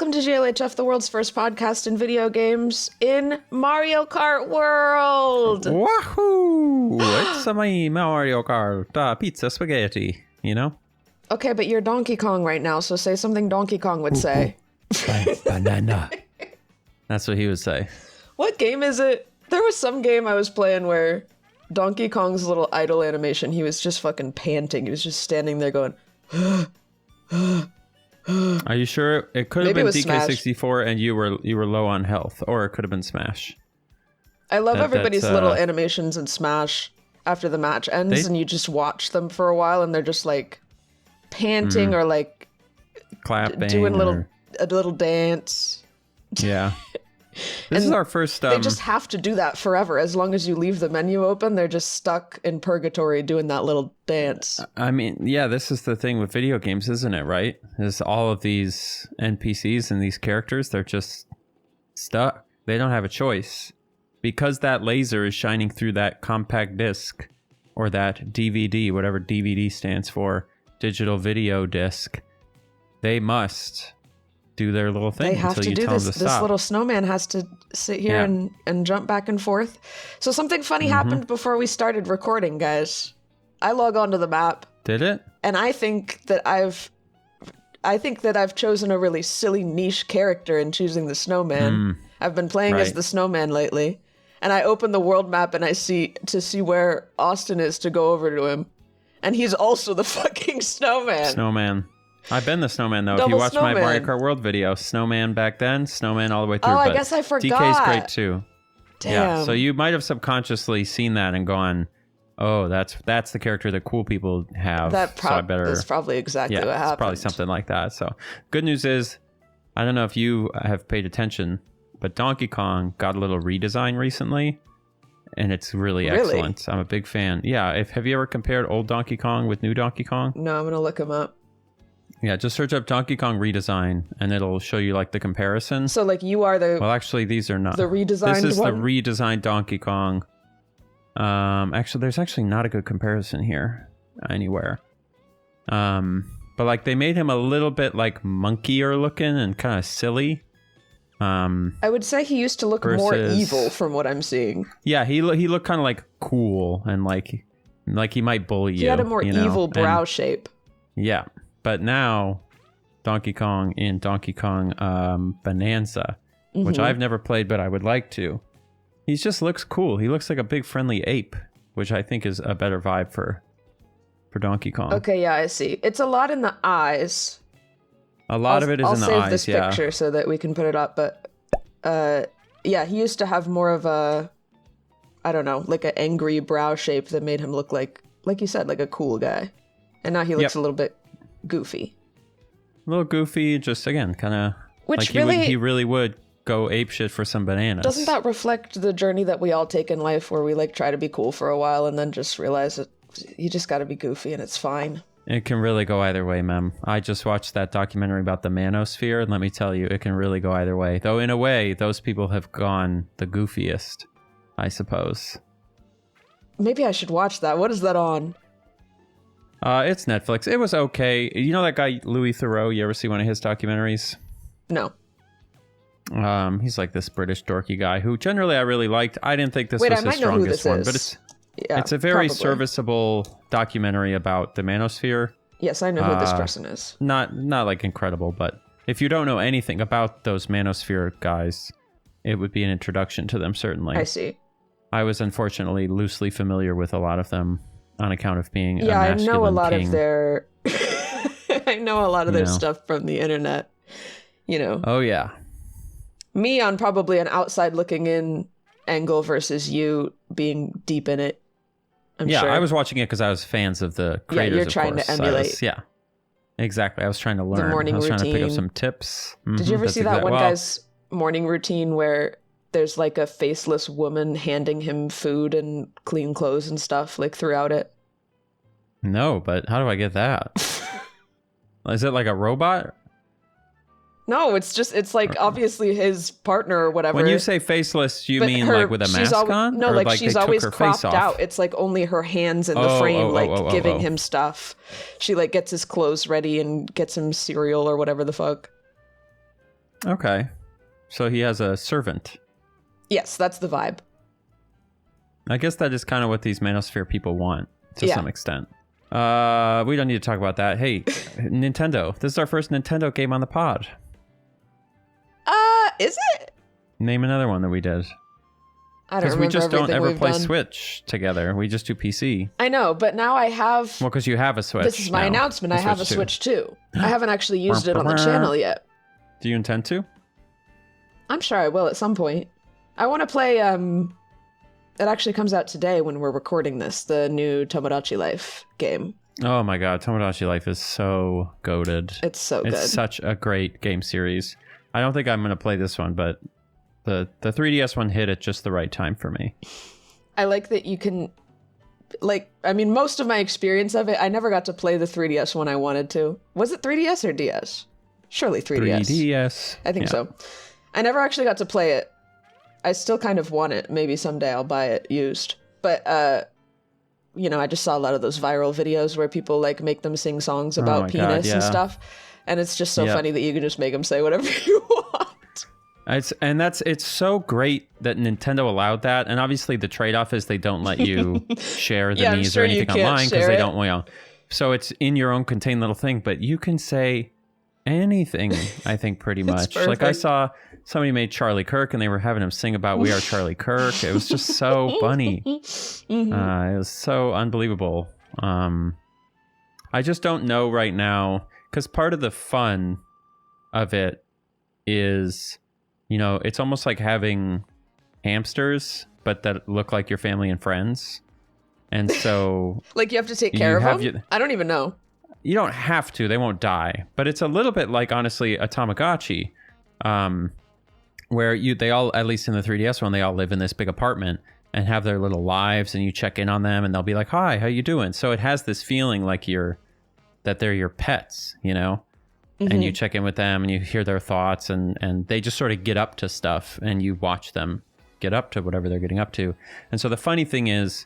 welcome to GLHF, the world's first podcast in video games in Mario Kart World. Wahoo! It's a Mario Kart pizza spaghetti, you know? Okay, but you're Donkey Kong right now, so say something Donkey Kong would say. Banana. That's what he would say. What game is it? There was some game I was playing where Donkey Kong's little idle animation, he was just fucking panting. He was just standing there going, Are you sure? It could have been DK64 and you were low on health, or it could have been Smash. I love everybody's little animations in Smash after the match ends, and you just watch them for a while, and they're just like panting or like clapping, doing a little dance. Yeah. This is our first... they just have to do that forever. As long as you leave the menu open, they're just stuck in purgatory doing that little dance. I mean, yeah, this is the thing with video games, isn't it, right? Is all of these NPCs and these characters, they're just stuck. They don't have a choice. Because that laser is shining through that compact disc, or that DVD, whatever DVD stands for, digital video disc, they must... do their little thing. They have until to you do tell this. them to This stop. little snowman has to sit here and jump back and forth. So something funny happened before we started recording, guys. I log onto the map. Did it? And I think that I've chosen a really silly niche character in choosing the snowman. I've been playing as the snowman lately, and I open the world map and I see where Austin is to go over to him, and he's also the fucking snowman. Snowman. I've been the snowman, though. Double if you watch snowman. my Mario Kart World video, snowman back then, snowman all the way through. Oh, I but guess I forgot. DK's great, too. Damn. Yeah, so you might have subconsciously seen that and gone, oh, that's the character that cool people have. That's probably exactly what happened. It's probably something like that. So good news is, I don't know if you have paid attention, but Donkey Kong got a little redesign recently, and it's really excellent. I'm a big fan. Yeah, have you ever compared old Donkey Kong with new Donkey Kong? No, I'm going to look him up. Yeah, just search up Donkey Kong redesign, and it'll show you like the comparison. So like you are the... Well, actually, these are not. The redesigned This is one? the redesigned Donkey Kong. Actually, there's actually not a good comparison here anywhere. But like they made him a little bit like monkier looking and kind of silly. I would say he used to look more evil from what I'm seeing. Yeah, he looked kind of like cool and like he might bully you. He had a more evil brow shape. Yeah. But now, Donkey Kong in Donkey Kong Bonanza, which I've never played, but I would like to. He just looks cool. He looks like a big friendly ape, which I think is a better vibe for Donkey Kong. Okay, yeah, I see. It's a lot in the eyes. A lot of it is in the eyes, I'll save this picture so that we can put it up, but yeah, he used to have more of a, I don't know, like an angry brow shape that made him look like you said, like a cool guy. And now he looks a little bit goofy. A little goofy, just again, kind of like he really would go apeshit for some bananas. Doesn't that reflect the journey that we all take in life, where we like try to be cool for a while and then just realize that you just got to be goofy and it's fine? It can really go either way, ma'am. I just watched that documentary about the manosphere, and let me tell you, it can really go either way. Though in a way, those people have gone the goofiest, I suppose. Maybe I should watch that. What is that on? It's Netflix. It was okay. You know that guy Louis Theroux? You ever see one of his documentaries? No. He's like this British dorky guy who generally I really liked. I didn't think this was his strongest one, but it's a very serviceable documentary about the manosphere. Yes, I know who this person is. Not like incredible, but if you don't know anything about those manosphere guys, it would be an introduction to them, certainly. I see. I was unfortunately loosely familiar with a lot of them on account of being I know a lot king. of their I know a lot of their stuff from the internet, you know. Oh yeah. Me on probably an outside looking in angle versus you being deep in it. I'm sure. I was watching it because I was fans of the creators. Yeah, you're trying to emulate. Yeah, exactly. I was trying to learn. The morning routine. I was trying to pick up some tips. Did you ever see that one guy's morning routine where there's like a faceless woman handing him food and clean clothes and stuff like throughout it? No, but how do I get that? Is it like a robot? No, it's like obviously his partner or whatever. When you say faceless, you mean like with a mask on? No, or like she's always cropped off? out. It's like only her hands in the frame, giving him stuff. She like gets his clothes ready and gets him cereal or whatever the fuck. Okay. So he has a servant. Yes, that's the vibe. I guess that is kind of what these Manosphere people want to some extent. We don't need to talk about that. Hey, Nintendo. This is our first Nintendo game on the pod. Is it? Name another one that we did. I don't remember. Because we just don't ever play done. Switch together. We just do PC. I know, but now I have... Well, because you have a Switch. This is my announcement. I have a Switch too. I haven't actually used it on the channel yet. Do you intend to? I'm sure I will at some point. I want to play... It actually comes out today when we're recording this, the new Tomodachi Life game. Oh my god, Tomodachi Life is so goated. It's so good. It's such a great game series. I don't think I'm going to play this one, but the 3DS one hit at just the right time for me. I like that you can... most of my experience of it, I never got to play the 3DS when I wanted to. Was it 3DS or DS? Surely 3DS. 3DS. I think so. I never actually got to play it. I still kind of want it. Maybe someday I'll buy it used. But, I just saw a lot of those viral videos where people, make them sing songs about penis and stuff. And it's just so funny that you can just make them say whatever you want. It's so great that Nintendo allowed that. And obviously the trade-off is they don't let you share the news or anything online because they don't, so it's in your own contained little thing. But you can say anything, I think, pretty much. Like I saw... Somebody made Charlie Kirk, and they were having him sing about "We Are Charlie Kirk." It was just so funny. It was so unbelievable. I just don't know right now, because part of the fun of it is, it's almost like having hamsters, but that look like your family and friends. And so... you have to take care of them? I don't even know. You don't have to. They won't die. But it's a little bit like, honestly, a Tamagotchi. Where they all, at least in the 3DS one, they all live in this big apartment and have their little lives, and you check in on them and they'll be like, "Hi, how you doing?" So it has this feeling like that they're your pets, and you check in with them and you hear their thoughts, and they just sort of get up to stuff and you watch them get up to whatever they're getting up to. And so the funny thing is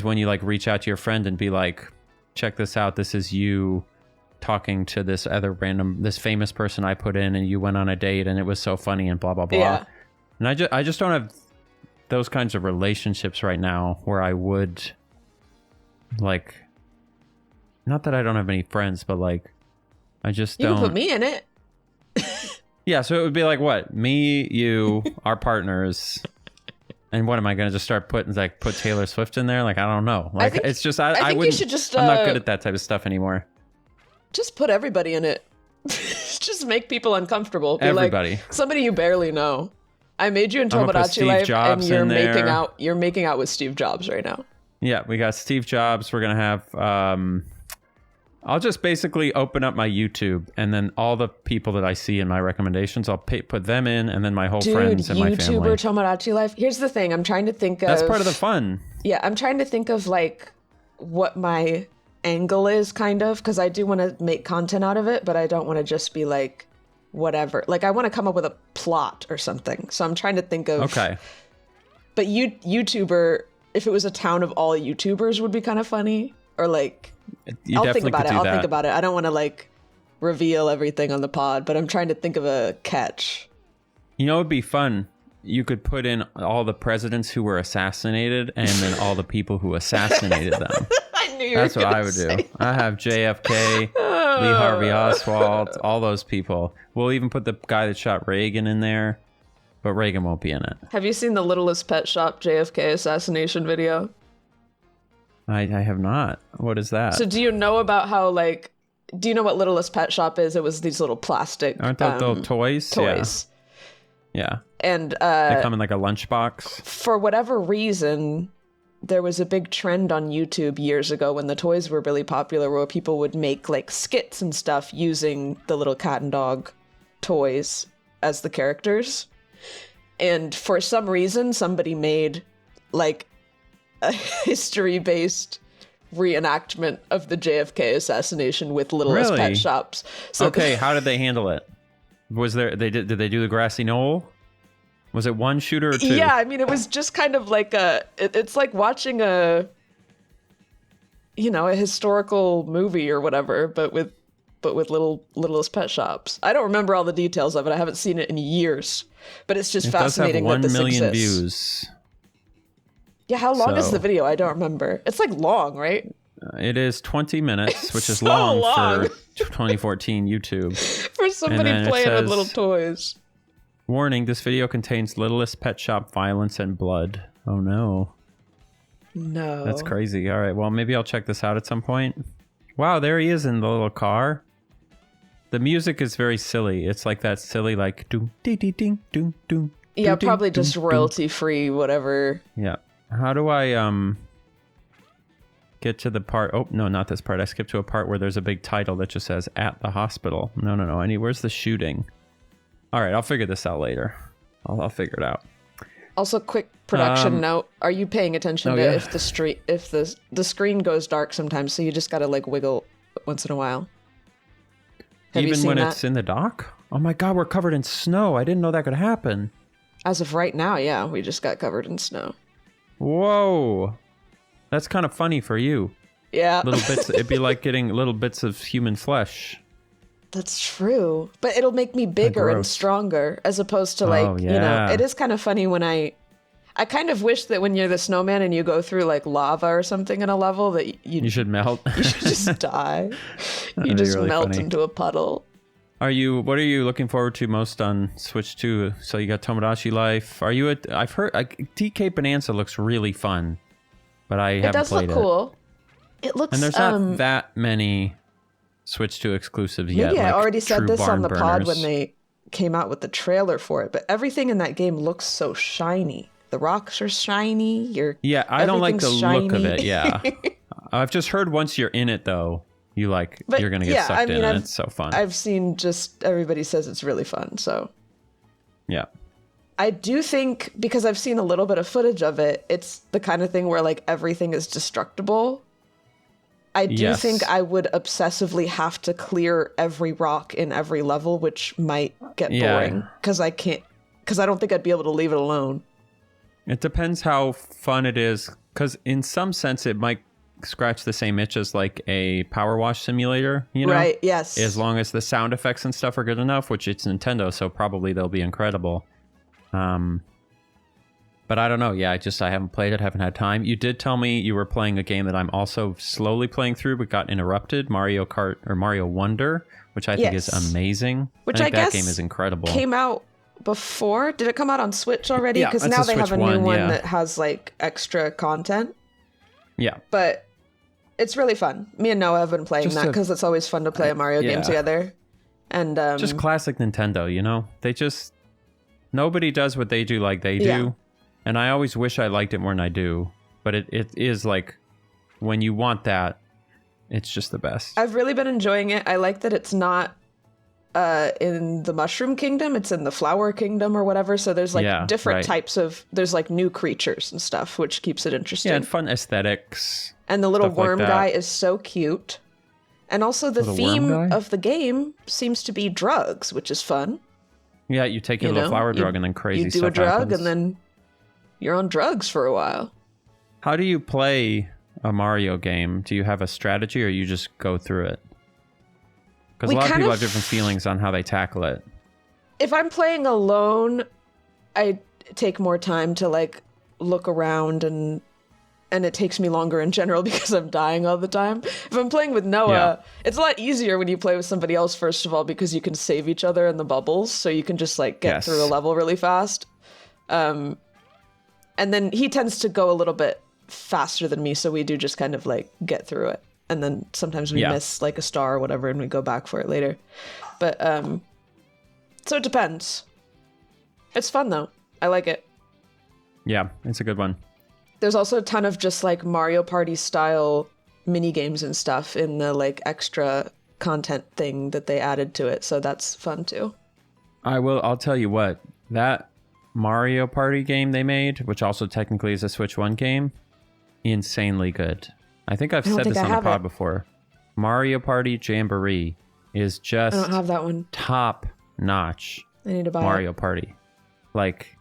when you reach out to your friend and be like, "Check this out, this is you talking to this this famous person I put in, and you went on a date and it was so funny and blah blah blah." Yeah. And I just don't have those kinds of relationships right now where I would not that I don't have any friends, but I just don't. You can put me in it. Yeah, so it would be what? Me, you, our partners. And what am I going to just start put Taylor Swift in there? I don't know. I think you should just I'm not good at that type of stuff anymore. Just put everybody in it. Just make people uncomfortable. Be everybody. Somebody you barely know. I made you in Tomodachi Life, and you're making out with Steve Jobs right now. Yeah, we got Steve Jobs. We're gonna have. I'll just basically open up my YouTube, and then all the people that I see in my recommendations, I'll put them in, and then my whole friends and my family. YouTuber Tomodachi Life. Here's the thing. I'm trying to think of. That's part of the fun. Yeah, I'm trying to think of what my angle is, kind of, because I do want to make content out of it, but I don't want to just be whatever. I want to come up with a plot or something. So I'm trying to think of... Okay. But YouTuber, if it was a town of all YouTubers, would be kind of funny. Or I'll think about it. I'll think about it. I don't want to reveal everything on the pod, but I'm trying to think of a catch. It would be fun. You could put in all the presidents who were assassinated and then all the people who assassinated them. That's what I would do. I have JFK, Lee Harvey Oswald, all those people. We'll even put the guy that shot Reagan in there, but Reagan won't be in it. Have you seen the Littlest Pet Shop JFK assassination video? I have not. What is that? So do you know about how do you know what Littlest Pet Shop is? It was these little plastic... Aren't that little toys? Toys. Yeah. And they come in a lunchbox. For whatever reason, there was a big trend on YouTube years ago when the toys were really popular, where people would make skits and stuff using the little cat and dog toys as the characters. And for some reason, somebody made a history-based reenactment of the JFK assassination with Littlest Pet Shops. So okay, how did they handle it? Was there did they do the grassy knoll? Was it one shooter or two? Yeah, I mean, it was just kind of it's like watching a historical movie or whatever, but with but with littlest pet shops. I don't remember all the details of it. I haven't seen it in years, but it's just fascinating that this exists. 1 million views. Yeah, how long is the video? I don't remember. It's like long, right? It is 20 minutes, which is so long for 2014 YouTube. For somebody playing with little toys. Warning, this video contains littlest pet shop violence and blood. Oh no. No. That's crazy. All right, well, maybe I'll check this out at some point. Wow, there he is in the little car. The music is very silly. It's like that silly, like, doom, dee, dee, ding, doom, doom. Yeah, probably just royalty-free, whatever. Yeah. How do I, get to the part? Oh, no, not this part. I skipped to a part where there's a big title that just says, at the hospital. No. Where's the shooting? All right, I'll figure this out later. I'll figure it out. Also, quick production note: are you paying attention to if the screen goes dark sometimes? So you just gotta like wiggle once in a while. Even when it's in the dock? Oh my god, we're covered in snow! I didn't know that could happen. As of right now, yeah, we just got covered in snow. Whoa, that's kind of funny for you. Yeah, little bits. It'd be like getting little bits of human flesh. That's true, but it'll make me bigger and stronger, as opposed to like, you know, it is kind of funny when I kind of wish that when you're the snowman and you go through like lava or something in a level that you should melt. You should just die. You just really melt into a puddle. What are you looking forward to most on Switch 2? So you got Tomodachi Life. I've heard TK Bonanza looks really fun, but I haven't played it. It does look cool. It looks, and there's not that many Switch 2 exclusives yet. Yeah, like I already said this on the pod burners. when they came out with the trailer for it, but everything in that game looks so shiny. The rocks are shiny. I don't like the look of it. Yeah, I've just heard once you're in it though, you're gonna get sucked in, and it's so fun. I've seen just everybody says it's really fun. So yeah, I do think because I've seen a little bit of footage of it, it's the kind of thing where like everything is destructible. I do think I would obsessively have to clear every rock in every level, which might get boring because I don't think I'd be able to leave it alone. It depends how fun it is, because in some sense it might scratch the same itch as like a power wash simulator, you know? Right, yes. As long as the sound effects and stuff are good enough, which it's Nintendo, so probably they'll be incredible. But I don't know. Yeah, I haven't played it, haven't had time. You did tell me you were playing a game that I'm also slowly playing through, but got interrupted, Mario Kart or Mario Wonder, which I think is amazing. Which I guess that game is incredible. Came out before? Did it come out on Switch already? Because now they have a new one that has like extra content. Yeah. But it's really fun. Me and Noah have been playing that because it's always fun to play a Mario game together. And just classic Nintendo, you know? Nobody does what they do like they do. And I always wish I liked it more than I do. But it is like, when you want that, it's just the best. I've really been enjoying it. I like that it's not in the Mushroom Kingdom. It's in the Flower Kingdom or whatever. So there's like different types of, there's like new creatures and stuff, which keeps it interesting. Yeah, and fun aesthetics. And the little worm guy is so cute. And also the theme of the game seems to be drugs, which is fun. Yeah, you take your little flower drug and then crazy stuff You do a drug happens. and then you're on drugs for a while. How do you play a Mario game? Do you have a strategy or you just go through it? Because a lot of people have different feelings on how they tackle it. If I'm playing alone, I take more time to like look around and it takes me longer in general because I'm dying all the time. If I'm playing with Noah, it's a lot easier when you play with somebody else, first of all, because you can save each other in the bubbles. So you can just like get through a level really fast. And then he tends to go a little bit faster than me. So we do just kind of like get through it. And then sometimes we miss like a star or whatever and we go back for it later. But so it depends. It's fun though. I like it. Yeah, it's a good one. There's also a ton of just like Mario Party style mini games and stuff in the like extra content thing that they added to it. So that's fun too. I'll tell you what, that Mario Party game they made, which also technically is a Switch 1 game, insanely good. I think I've said this on the pod before. Mario Party Jamboree is just I don't have that one. Top notch. I need to buy Mario Party. Like,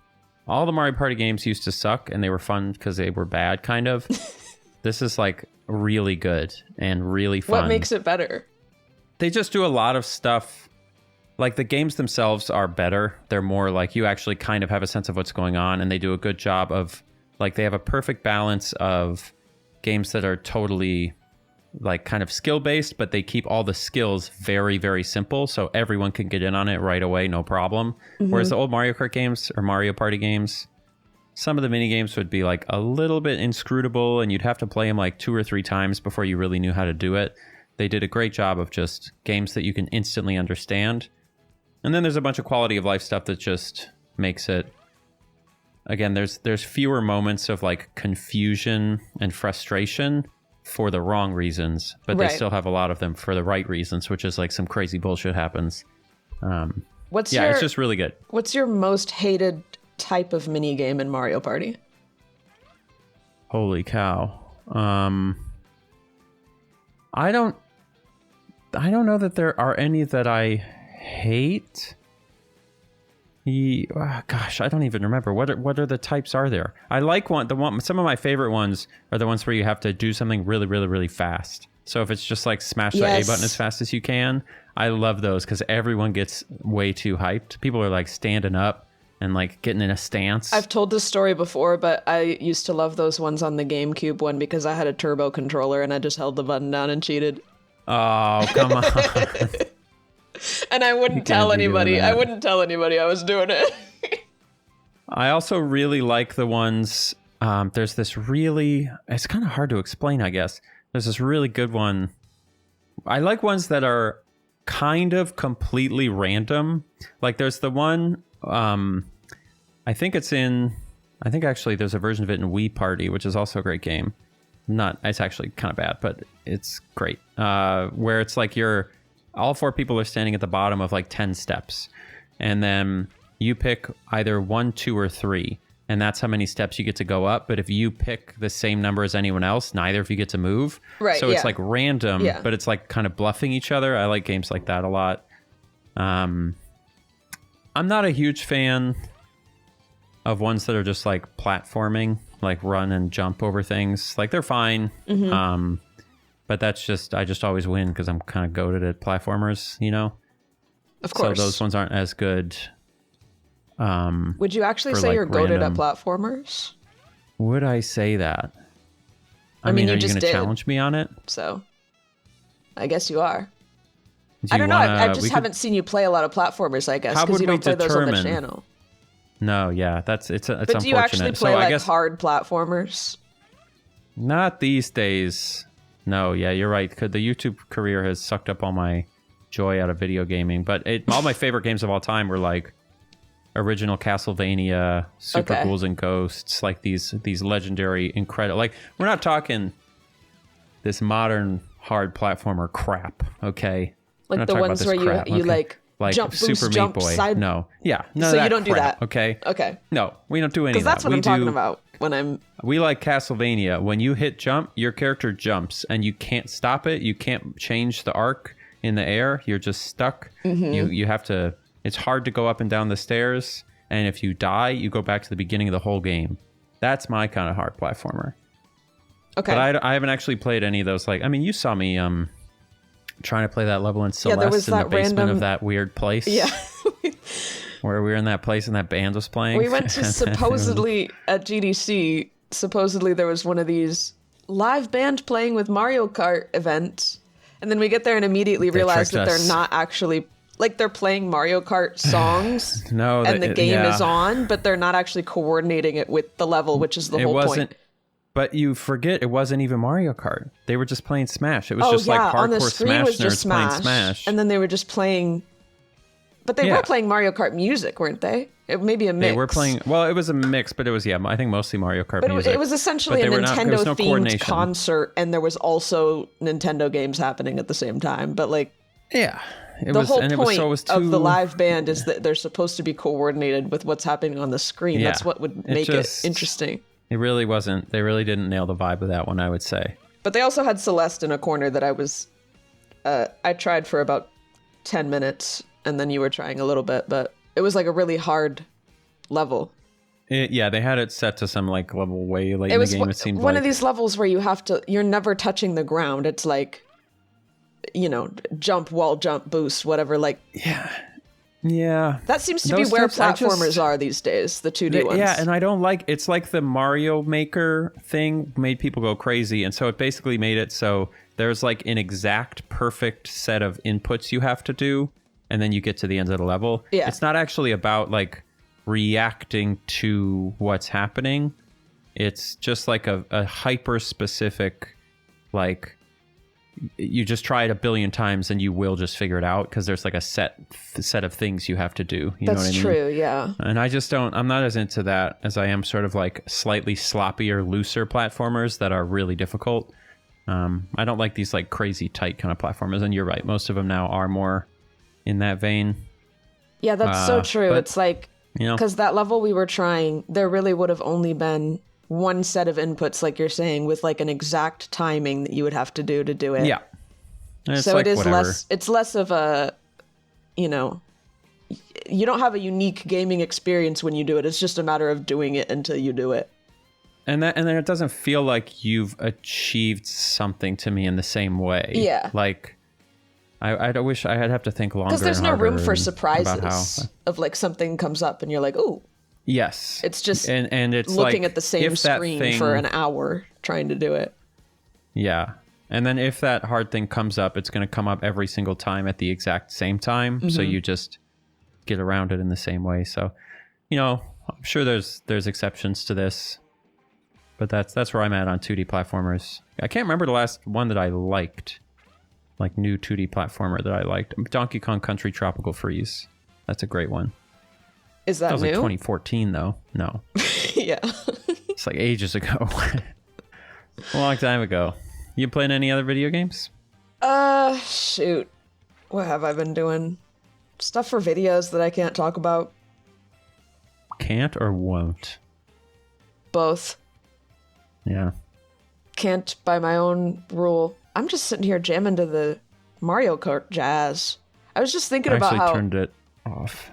all the Mario Party games used to suck and they were fun because they were bad, kind of. This is like really good and really fun. What makes it better? they just do a lot of stuff. Like the games themselves are better. They're more like you actually kind of have a sense of what's going on, and they do a good job of like they have a perfect balance of games that are totally like kind of skill based, but they keep all the skills very, very simple, so everyone can get in on it right away, no problem. Whereas the old Mario Kart games or Mario Party games, some of the mini games would be like a little bit inscrutable, and you'd have to play them like 2 or 3 times before you really knew how to do it. They did a great job of just games that you can instantly understand. And then there's a bunch of quality of life stuff that just makes it, again, there's fewer moments of like confusion and frustration for the wrong reasons, but they still have a lot of them for the right reasons, which is like some crazy bullshit happens. It's just really good. What's your most hated type of mini game in Mario Party? Holy cow. I don't know that there are any that I hate. Gosh, I don't even remember. What are the types are there? I like some of my favorite ones are the ones where you have to do something really, really, really fast. So if it's just like smash the A button as fast as you can, I love those because everyone gets way too hyped. People are like standing up and like getting in a stance. I've told this story before, but I used to love those ones on the GameCube one because I had a turbo controller and I just held the button down and cheated. Oh, come on. And I wouldn't tell anybody. I wouldn't tell anybody I was doing it. I also really like the ones, there's this really, it's kind of hard to explain, I guess. There's this really good one. I like ones that are kind of completely random. Like there's the one, I think actually there's a version of it in Wii Party, which is also a great game. It's actually kind of bad, but it's great. Where it's like all 4 people are standing at the bottom of like 10 steps. And then you pick either 1, 2, or 3. And that's how many steps you get to go up. But if you pick the same number as anyone else, neither of you get to move. Right. So it's like random, but it's like kind of bluffing each other. I like games like that a lot. I'm not a huge fan of ones that are just like platforming, like run and jump over things. Like they're fine. But that's just, I just always win because I'm kind of goated at platformers, you know? Of course. So those ones aren't as good. Would you actually say you're goated at platformers? Would I say that? I mean, are you you just going to challenge me on it? So, I guess you are. I don't know. I just haven't seen you play a lot of platformers, I guess, because you don't play those on the channel. No, yeah, it's unfortunate. But do you actually play hard platformers? Not these days. No, yeah, you're right. The YouTube career has sucked up all my joy out of video gaming. But all my favorite games of all time were like original Castlevania, Super Ghouls and Ghosts, like these legendary, incredible. Like we're not talking this modern hard platformer crap, okay? Like the ones where you like jump, Super boost, Meat jump, Boy. side. No, yeah, So you don't do that, okay? Okay. No, we don't do any of that. Because that's what I'm talking about when I'm. We like Castlevania. When you hit jump, your character jumps, and you can't stop it. You can't change the arc in the air. You're just stuck. You have to. It's hard to go up and down the stairs, and if you die, you go back to the beginning of the whole game. That's my kind of hard platformer. Okay. But I haven't actually played any of those. Like, I mean, you saw me trying to play that level in Celeste in the basement of that weird place. Yeah. Where we were in that place and that band was playing. We went to supposedly at GDC, supposedly there was one of these live band playing with Mario Kart events. And then we get there and immediately realize that they're not actually, like they're playing Mario Kart songs and the game is on, but they're not actually coordinating it with the level, which is the whole point. But you forget it wasn't even Mario Kart. They were just playing Smash. It was just like hardcore Smash nerds playing Smash. And then they were just playing... But they were playing Mario Kart music, weren't they? It may be a mix. They were playing... Well, it was a mix, but it was, I think mostly Mario Kart music. But it was essentially a Nintendo-themed concert, and there was also Nintendo games happening at the same time. But like... Yeah. The whole point of the live band is that they're supposed to be coordinated with what's happening on the screen. That's what would make it interesting. It really wasn't. They really didn't nail the vibe of that one, I would say. But they also had Celeste in a corner that I was... I tried for about 10 minutes, and then you were trying a little bit, but it was like a really hard level. Yeah, they had it set to some like level way late in the game, it seemed like. One of these levels where you're never touching the ground. It's like jump, wall jump, boost, whatever. Like, yeah. That seems to be where platformers are these days, the 2D ones. Yeah, and I don't like, it's like the Mario Maker thing made people go crazy. And so it basically made it so there's like an exact perfect set of inputs you have to do. And then you get to the end of the level. Yeah. It's not actually about like reacting to what's happening. It's just like a hyper specific, like, you just try it a billion times and you will just figure it out because there's like a set of things you have to do. You know what I mean? That's true, yeah. And I'm not as into that as I am sort of like slightly sloppier, looser platformers that are really difficult. I don't like these like crazy tight kind of platformers. And you're right, most of them now are more in that vein. Yeah, that's so true. But, it's like, because that level we were trying, there really would have only been one set of inputs, like you're saying, with like an exact timing that you would have to do it. Yeah. So like, it is less of a, you don't have a unique gaming experience when you do it. It's just a matter of doing it until you do it. And then it doesn't feel like you've achieved something to me in the same way. Yeah. Like, I wish I'd have to think longer. Because there's no room for surprises of like something comes up and you're like, ooh. Yes. It's just and it's looking like, at the same screen for an hour trying to do it. Yeah. And then if that hard thing comes up, it's going to come up every single time at the exact same time. Mm-hmm. So you just get around it in the same way. So, I'm sure there's exceptions to this. But that's where I'm at on 2D platformers. I can't remember the last one that I liked. Like new 2D platformer that I liked. Donkey Kong Country Tropical Freeze. That's a great one. Is that was new? Like 2014 though. No. Yeah. It's like ages ago. A long time ago. You playing any other video games? Shoot. What have I been doing? Stuff for videos that I can't talk about. Can't or won't? Both. Yeah. Can't by my own rule. I'm just sitting here jamming to the Mario Kart jazz. I was just thinking about how... I actually turned it off.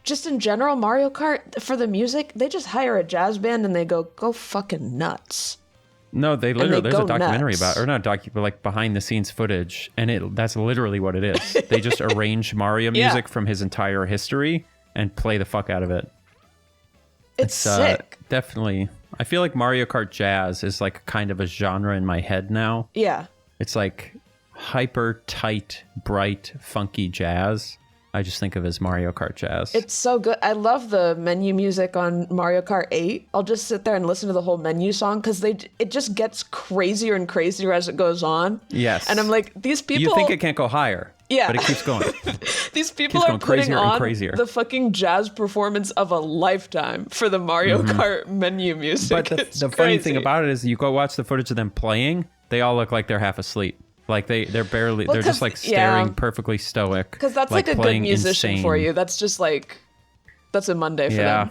Just in general, Mario Kart, for the music, they just hire a jazz band and they go fucking nuts. No, there's a documentary about, or not but like behind the scenes footage, and that's literally what it is. They just arrange Mario music from his entire history and play the fuck out of it. It's sick. Definitely. I feel like Mario Kart Jazz is like kind of a genre in my head now. Yeah. It's like hyper tight, bright, funky jazz. I just think of as Mario Kart Jazz. It's so good. I love the menu music on Mario Kart 8. I'll just sit there and listen to the whole menu song because it just gets crazier and crazier as it goes on. Yes. And I'm like, these people... You think it can't go higher. Yeah. But it keeps going. These people are putting on the fucking jazz performance of a lifetime for the Mario Kart menu music. But the funny thing about it is you go watch the footage of them playing, they all look like they're half asleep. Like they're barely, they're just like staring perfectly stoic. Because that's like a good musician for you. That's just like, that's a Monday for them.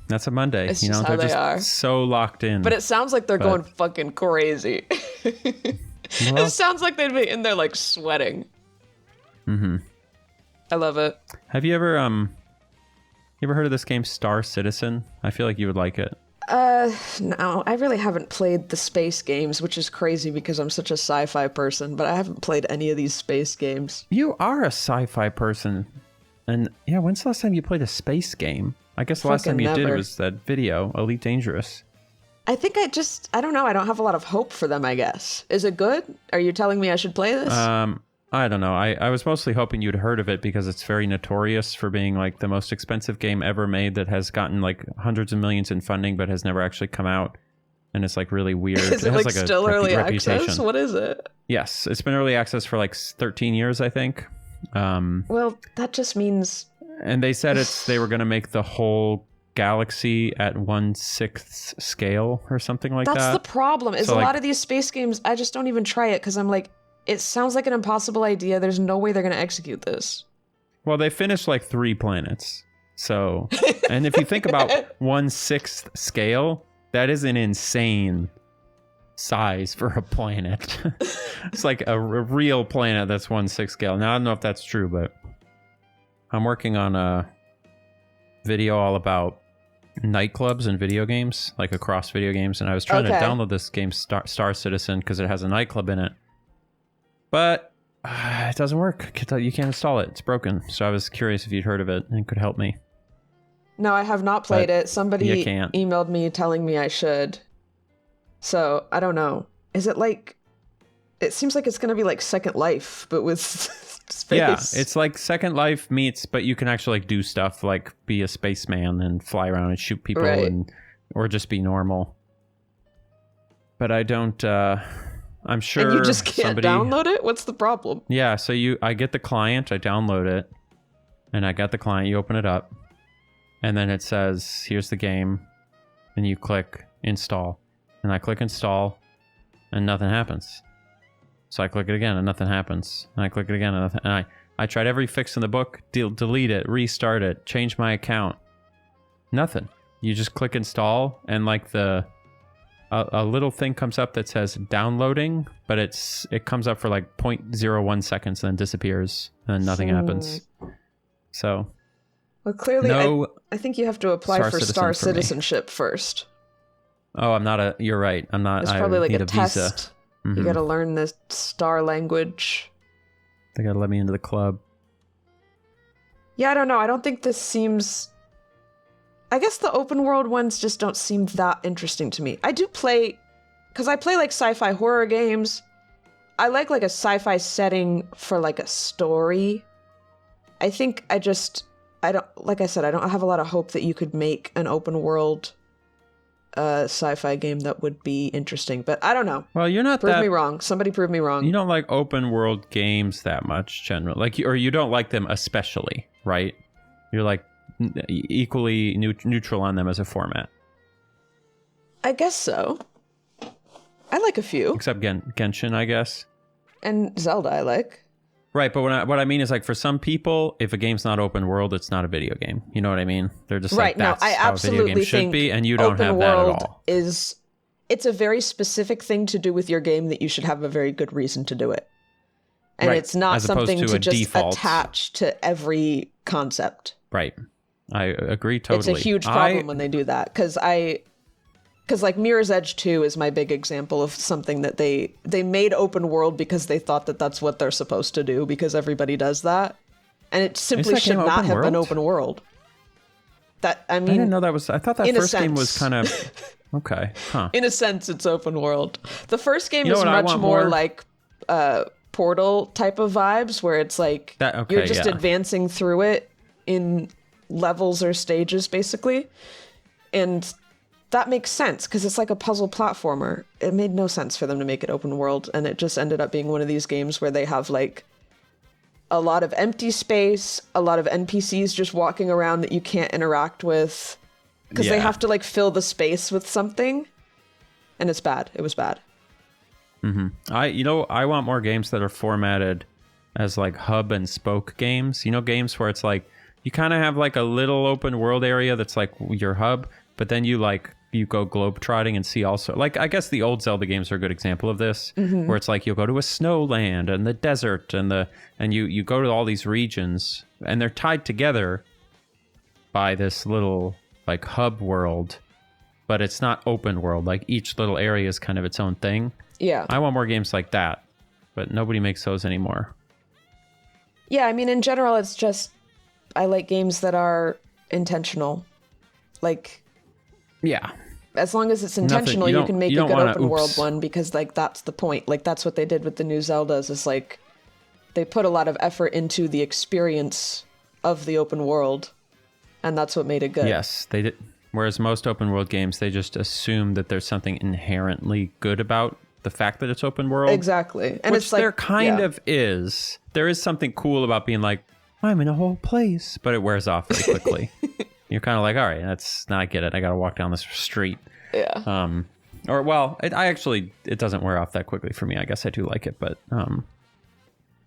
That's a Monday. It's just how they're they are. So locked in. But it sounds like they're going fucking crazy. It sounds like they'd be in there like sweating. Mm-hmm. I love it. Have you ever heard of this game Star Citizen? I feel like you would like it. No, I really haven't played the space games, which is crazy because I'm such a sci-fi person, but I haven't played any of these space games. You are a sci-fi person. And yeah, when's the last time you played a space game? I guess the last time you did was that video, Elite Dangerous. I think I don't know. I don't have a lot of hope for them, I guess. Is it good? Are you telling me I should play this? I don't know. I was mostly hoping you'd heard of it because it's very notorious for being like the most expensive game ever made that has gotten like hundreds of millions in funding but has never actually come out. And it's like really weird. Is it like still early access? What is it? Yes, it's been early access for like 13 years, I think. Well, that just means... And they said they were going to make the whole galaxy at 1/6 scale or something like that. That's the problem, is so a lot of these space games, I just don't even try it because I'm like, it sounds like an impossible idea. There's no way they're going to execute this. Well, they finished like 3 planets. So, and if you think about 1/6 scale, that is an insane size for a planet. It's like a real planet that's 1/6 scale. Now, I don't know if that's true, but I'm working on a video all about nightclubs and video games, like across video games. And I was trying to download this game, Star Citizen, because it has a nightclub in it. But it doesn't work. You can't install it. It's broken. So I was curious if you'd heard of it and could help me. No, I have not played it. Somebody emailed me telling me I should. So, I don't know. Is it like... It seems like it's going to be like Second Life, but with space. Yeah, it's like Second Life meets, but you can actually like do stuff like be a spaceman and fly around and shoot people or just be normal. But I don't... I'm sure and you just can't download it? What's the problem? Yeah, so I get the client, I download it, and I got the client, you open it up, and then it says, here's the game, and you click install. And I click install, and nothing happens. So I click it again, and nothing happens. And I click it again, and nothing. And I tried every fix in the book, delete it, restart it, change my account. Nothing. You just click install, and like a little thing comes up that says downloading, but it comes up for like 0.01 seconds and then disappears, and then nothing happens. So, well, clearly, I think you have to apply for Star citizenship first. Oh, you're right. I'm not. It's probably like need a test. Visa. You got to learn the Star language. They got to let me into the club. Yeah, I don't know. I don't think this seems... I guess the open world ones just don't seem that interesting to me. I do play... Because I play like sci-fi horror games. I like a sci-fi setting for like a story. I think I don't... Like I said, I don't have a lot of hope that you could make an open world... sci-fi game that would be interesting, but I don't know. Well, you're not prove me wrong. Somebody prove me wrong. You don't like open world games that much, generally, or you don't like them especially, right? You're like equally neutral on them as a format. I guess so. I like a few, except Genshin, I guess, and Zelda. I like. Right, but what I mean is, like, for some people, if a game's not open world, it's not a video game. You know what I mean? They're just like, that's how a video game should be, and you don't have that at all. It's a very specific thing to do with your game that you should have a very good reason to do it. And it's not something to just attach to every concept. Right. I agree totally. It's a huge problem when they do that, because like Mirror's Edge 2 is my big example of something that they made open world because they thought that that's what they're supposed to do, because everybody does that. And it simply should not have been open world. I didn't know that was... I thought that first game was kind of... Okay. Huh. In a sense, it's open world. The first game is much more like Portal type of vibes, where it's like you're just advancing through it in levels or stages, basically. And... that makes sense, because it's like a puzzle platformer. It made no sense for them to make it open world, and it just ended up being one of these games where they have, like, a lot of empty space, a lot of NPCs just walking around that you can't interact with, because they have to, like, fill the space with something, and it's bad. It was bad. Mm-hmm. I want more games that are formatted as, like, hub and spoke games. Games where it's, like, you kind of have, like, a little open world area that's, like, your hub, but then you go globetrotting and see also, like, I guess the old Zelda games are a good example of this, where it's like you'll go to a snowland and the desert and you go to all these regions, and they're tied together by this little like hub world, but it's not open world. Like each little area is kind of its own thing. Yeah. I want more games like that, but nobody makes those anymore. Yeah, I mean, in general, it's just, I like games that are intentional. Like... Yeah. As long as it's intentional, you can make a good open world one, because like that's the point. Like that's what they did with the new Zeldas, is like they put a lot of effort into the experience of the open world, and that's what made it good. Yes, they did. Whereas most open world games, they just assume that there's something inherently good about the fact that it's open world. Exactly. And which it's like there kind of is. There is something cool about being like, I'm in a whole place, but it wears off very quickly. You're kind of like, all right, I get it. I got to walk down this street. Yeah. It doesn't wear off that quickly for me. I guess I do like it, but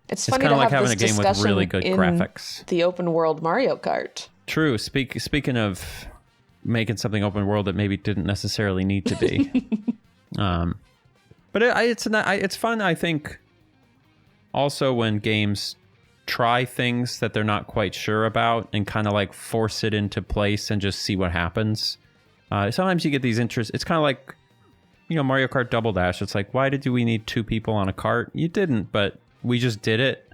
it's funny kind of like have having a game with really good graphics. The open world Mario Kart. True. Speaking of making something open world that maybe didn't necessarily need to be, but it's fun. I think also when games try things that they're not quite sure about and kind of like force it into place and just see what happens. Sometimes you get these interests. It's kind of like, Mario Kart Double Dash. It's like, why did we need two people on a cart? You didn't, but we just did it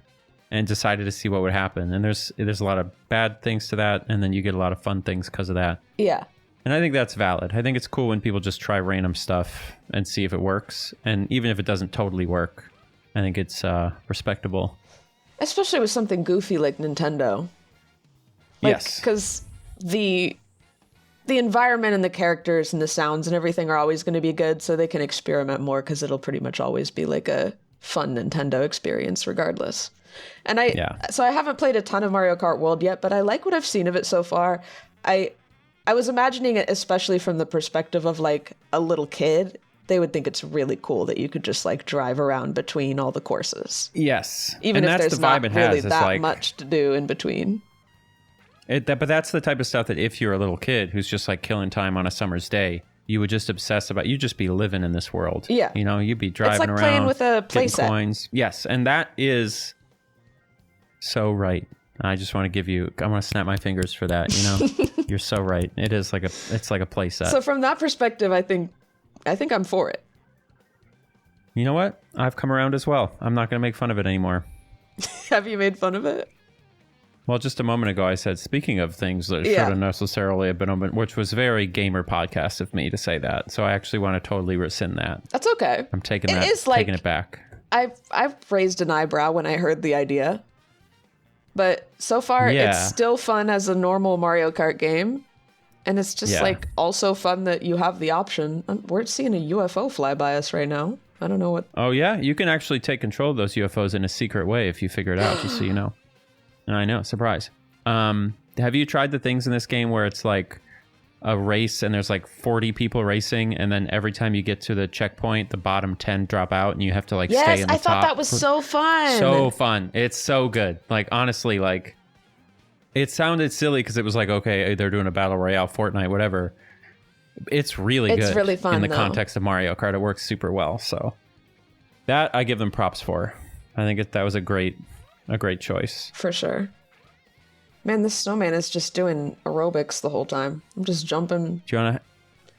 and decided to see what would happen. And there's a lot of bad things to that, and then you get a lot of fun things because of that. Yeah. And I think that's valid. I think it's cool when people just try random stuff and see if it works. And even if it doesn't totally work, I think it's respectable. Especially with something goofy like Nintendo. Yes. Because the environment and the characters and the sounds and everything are always going to be good, so they can experiment more because it'll pretty much always be like a fun Nintendo experience regardless. And so I haven't played a ton of Mario Kart World yet, but I like what I've seen of it so far. I was imagining it especially from the perspective of like a little kid. They would think it's really cool that you could just like drive around between all the courses. Yes. Even if there's not really that much to do in between. But that's the type of stuff that if you're a little kid who's just like killing time on a summer's day, you would just obsess about. You'd just be living in this world. Yeah. You know, you'd be driving around. It's like playing with a playset. Coins. Yes. And that is so right. I just want to give you, I want to snap my fingers for that. You know, you're so right. It's like a playset. So from that perspective, I think I'm for it. You know what? I've come around as well. I'm not going to make fun of it anymore. Have you made fun of it? Well, just a moment ago, I said, speaking of things that shouldn't necessarily have been open, which was very gamer podcast of me to say that. So I actually want to totally rescind that. That's okay. I'm taking it back. I've raised an eyebrow when I heard the idea. But so far, it's still fun as a normal Mario Kart game. And it's just like also fun that you have the option. We're seeing a UFO fly by us right now. I don't know what. Oh, yeah? You can actually take control of those UFOs in a secret way if you figure it out, just so you know. I know, surprise. Have you tried the things in this game where it's like a race and there's like 40 people racing, and then every time you get to the checkpoint, the bottom 10 drop out and you have to like stay in the top? Yes, I thought that was so fun. So fun. It's so good. Like, honestly, like, it sounded silly because it was like, okay, they're doing a battle royale, Fortnite, whatever. It's really good. It's really fun, in the context of Mario Kart. It works super well. So that I give them props for. I think that was a great choice. For sure. Man, this snowman is just doing aerobics the whole time. I'm just jumping. Do you want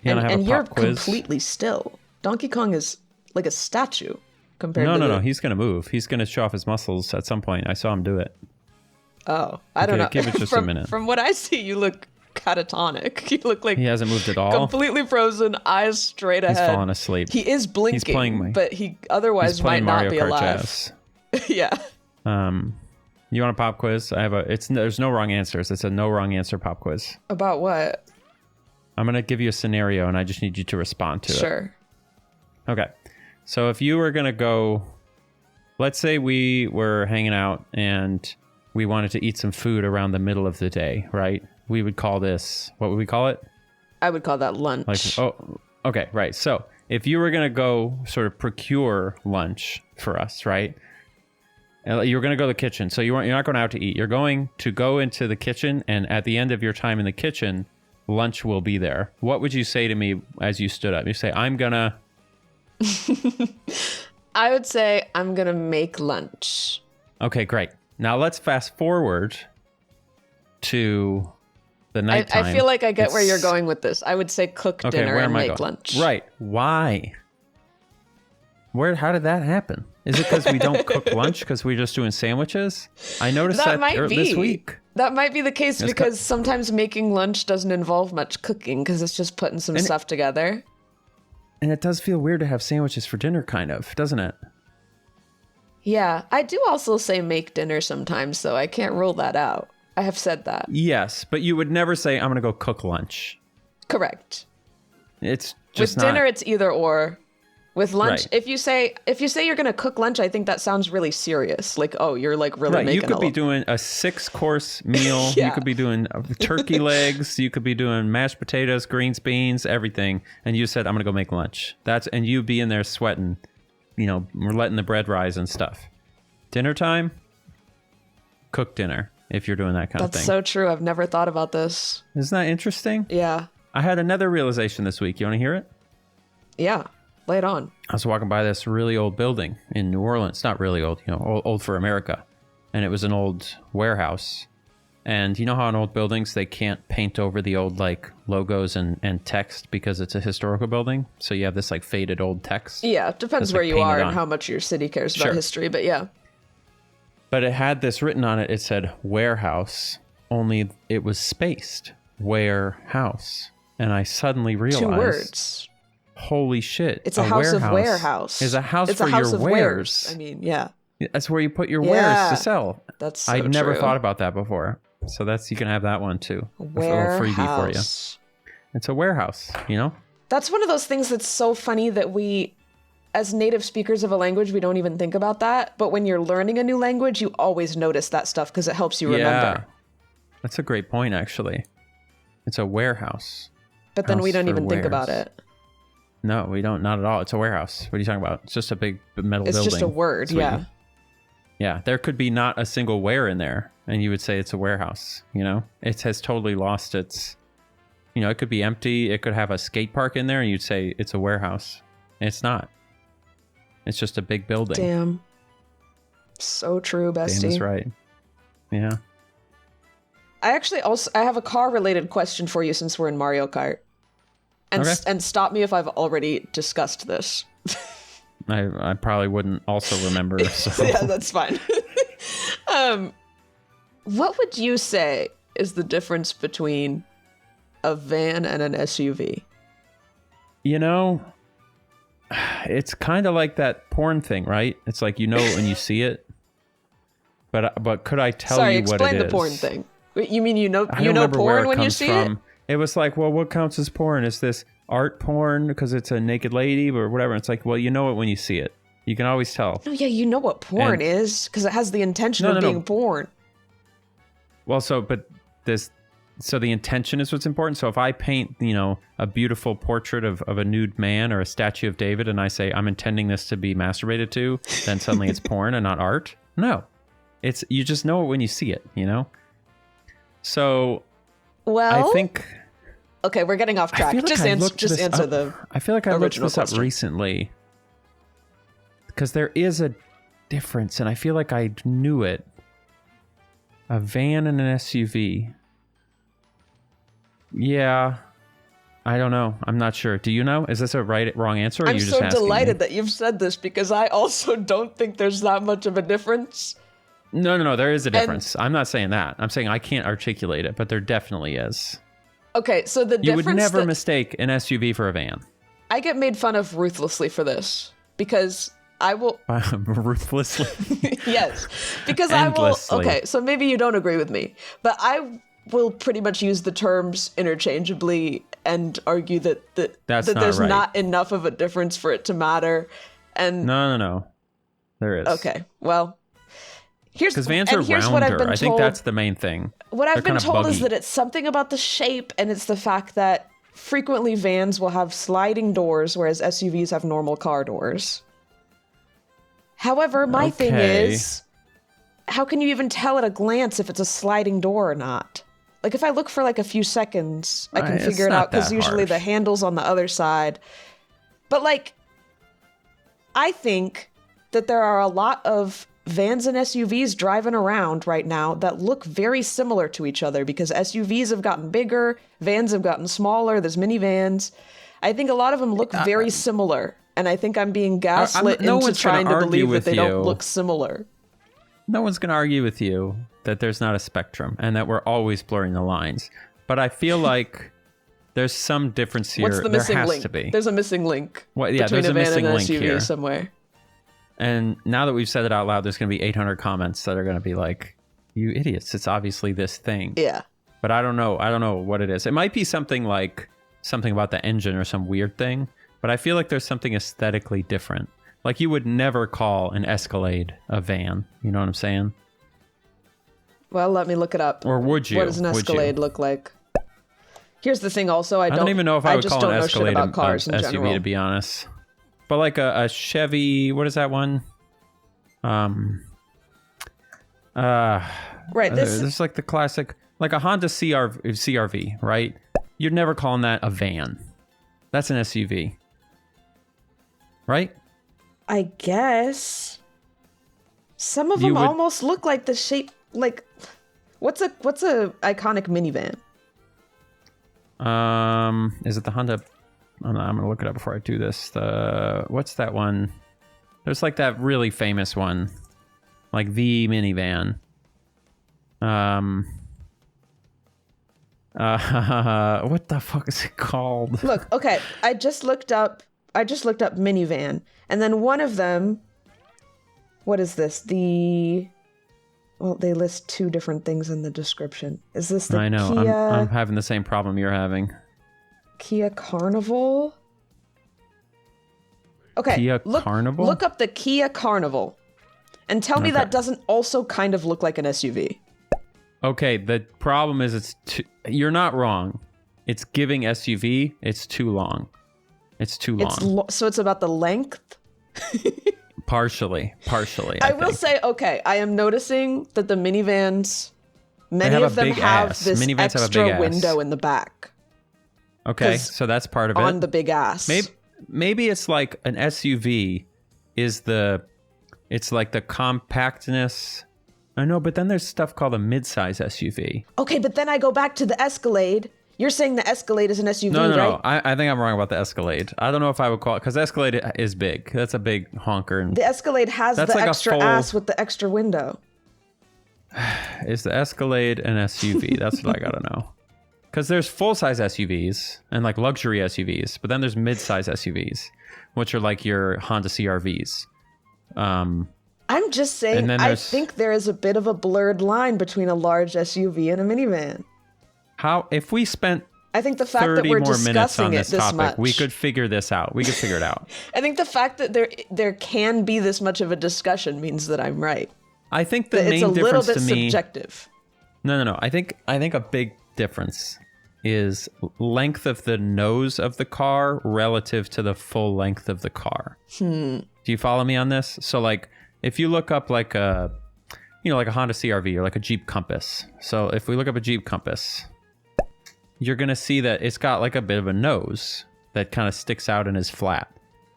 to have a pop quiz? And you're completely still. Donkey Kong is like a statue compared to No. He's going to move. He's going to show off his muscles at some point. I saw him do it. Oh, I don't know. Give it just a minute. From what I see, you look catatonic. You look like he hasn't moved at all. Completely frozen, eyes straight ahead. He's fallen asleep. He is blinking, but he otherwise might not Mario be Kart alive. Jazz. Yeah. You want a pop quiz? There's no wrong answers. It's a no wrong answer pop quiz. About what? I'm going to give you a scenario and I just need you to respond to it. Sure. Okay. So if you were going to go, let's say we were hanging out and we wanted to eat some food around the middle of the day, right? We would call this, what would we call it? I would call that lunch. Okay, right. So if you were going to go sort of procure lunch for us, right? You're going to go to the kitchen. So you're not going out to eat. You're going to go into the kitchen, and at the end of your time in the kitchen, lunch will be there. What would you say to me as you stood up? You say, I'm going to... I would say, I'm going to make lunch. Okay, great. Now let's fast forward to the nighttime. I feel like I get where you're going with this. I would say cook dinner and make lunch. Right. Why? How did that happen? Is it because we don't cook lunch because we're just doing sandwiches? I noticed that this week. That might be the case because sometimes making lunch doesn't involve much cooking because it's just putting some stuff together. And it does feel weird to have sandwiches for dinner, kind of, doesn't it? Yeah, I do also say make dinner sometimes, so I can't rule that out. I have said that. Yes, but you would never say, I'm going to go cook lunch. Correct. It's just with dinner, it's either or. With lunch, right. if you say you're going to cook lunch, I think that sounds really serious. Like, oh, you're like really making You could be doing a 6-course meal. Yeah. You could be doing turkey legs. You could be doing mashed potatoes, greens, beans, everything. And you said, I'm going to go make lunch. And you be in there sweating, we're letting the bread rise and stuff. Dinner time, cook dinner if you're doing that kind of thing. That's so true. I've never thought about this. Isn't that interesting? Yeah. I had another realization this week. You want to hear it? Yeah. Lay it on. I was walking by this really old building in New Orleans. Not really old, old for America. And it was an old warehouse. And you know how in old buildings, they can't paint over the old logos and text because it's a historical building? So you have this faded old text. Yeah, it depends where you are and how much your city cares about history, but yeah. But it had this written on it. It said warehouse, only it was spaced. Warehouse. And I suddenly realized... 2 words. Holy shit. It's a house of warehouse. It's a house it's for a house your of wares. I mean, yeah. That's where you put your wares to sell. That's so I'd never true. thought about that before. So you can have that one too. Warehouse. A little freebie for you. It's a warehouse, you know? That's one of those things that's so funny that we, as native speakers of a language, we don't even think about that. But when you're learning a new language, you always notice that stuff because it helps you remember. That's a great point, actually. It's a warehouse. But then we don't even think about it. No, we don't. Not at all. It's a warehouse. What are you talking about? It's just a big metal building. It's just a word, yeah. Yeah, there could be not a single where in there, and you would say it's a warehouse, you know? It has totally lost its... You know, it could be empty. It could have a skate park in there, and you'd say it's a warehouse. And it's not. It's just a big building. Damn. So true, bestie. Damn is right. Yeah. I have a car-related question for you since we're in Mario Kart. And stop me if I've already discussed this. I probably wouldn't also remember. So. Yeah, that's fine. What would you say is the difference between a van and an SUV? You know, it's kind of like that porn thing, right? It's like, you know it when you see it. But could I tell you what it is? Sorry, explain the porn thing. You mean you know porn when you see it? It was like, well, what counts as porn? Is this art porn because it's a naked lady or whatever? It's like, well, you know it when you see it. You can always tell. No, yeah, you know what porn is because it has the intention of being porn. Well, so the intention is what's important. So if I paint, you know, a beautiful portrait of a nude man or a statue of David, and I say I'm intending this to be masturbated to, then suddenly it's porn and not art. No, you just know it when you see it, you know. So, well, I think. Okay, we're getting off track. Just answer the. I feel like I looked this up recently because there is a difference, and I feel like I knew it. A van and an SUV. Yeah, I don't know. I'm not sure. Do you know? Is this a wrong answer? Or I'm so delighted that you've said this because I also don't think there's that much of a difference. No. There is a difference. I'm not saying that. I'm saying I can't articulate it, but there definitely is. Okay, so the difference... You would never mistake an SUV for a van. I get made fun of ruthlessly for this because I will... Ruthlessly? Yes, because Endlessly. I will... Okay, so maybe you don't agree with me, but I will pretty much use the terms interchangeably and argue that there's not enough of a difference for it to matter. And No. There is. Okay, well... Because vans are rounder. I think that's the main thing. What I've been told is that it's something about the shape, and it's the fact that frequently vans will have sliding doors, whereas SUVs have normal car doors. However, my thing is, how can you even tell at a glance if it's a sliding door or not? Like, if I look for like a few seconds, I can figure it out, because usually the handle's on the other side. But like, I think that there are a lot of vans and SUVs driving around right now that look very similar to each other because SUVs have gotten bigger, vans have gotten smaller, there's minivans. I think a lot of them look very similar, and I think I'm being gaslit into trying to believe that they don't look similar. No one's going to argue with you that there's not a spectrum and that we're always blurring the lines. But I feel like there's some difference here. What's the missing there has link? to be. There's a missing link between there's a van and an link SUV here. somewhere. And now that we've said it out loud, there's going to be 800 comments that are going to be like, you idiots, it's obviously this thing. Yeah. But I don't know what it is. It might be something about the engine or some weird thing, but I feel like there's something aesthetically different. Like you would never call an Escalade a van. You know what I'm saying? Well, let me look it up. Or would you? What does an Escalade look like? Here's the thing also, I don't even know if I would call an Escalade about cars in SUV, general. to be honest. But like a Chevy, what is that one? Right. There's like the classic, like a Honda CRV, right? You're never calling that a van. That's an SUV, right? I guess. Some of them almost look like the shape. Like, what's a iconic minivan? Is it the Honda? I'm gonna look it up before I do this. What's that one? There's like that really famous one. like the minivan. What the fuck is it called? Look, okay, I just looked up minivan, and then one of them, what is this? Well, they list two different things in the description. Is this the I know. Kia? I'm having the same problem you're having. Kia Carnival? Okay, Kia Carnival? Look up the Kia Carnival, and tell me that doesn't also kind of look like an SUV. Okay, the problem is you're not wrong. It's giving SUV. It's too long. It's too long. So it's about the length? Partially. I will say, okay, I am noticing that the minivans, many of them have this extra window in the back. Okay, so that's part of it. On the big ass. Maybe it's like an SUV it's like the compactness. I know, but then there's stuff called a mid-size SUV. Okay, but then I go back to the Escalade. You're saying the Escalade is an SUV, right? No. I think I'm wrong about the Escalade. I don't know if I would call it, because Escalade is big. That's a big honker. And the Escalade has the like extra ass with the extra window. Is the Escalade an SUV? That's what I gotta know. Because there's full-size SUVs and like luxury SUVs, but then there's mid-size SUVs, which are like your Honda CR-Vs. I'm just saying, I think there is a bit of a blurred line between a large SUV and a minivan. If we spent I think the fact that we're discussing it this much, we could figure this out. We could figure it out. I think the fact that there can be this much of a discussion means that I'm right. I think the main difference to me... It's a little bit subjective. No. I think a big difference is length of the nose of the car relative to the full length of the car. Do you follow me on this? So like, if you look up like a Honda CR-V or like a Jeep Compass. So if we look up a Jeep Compass, you're going to see that it's got like a bit of a nose that kind of sticks out and is flat.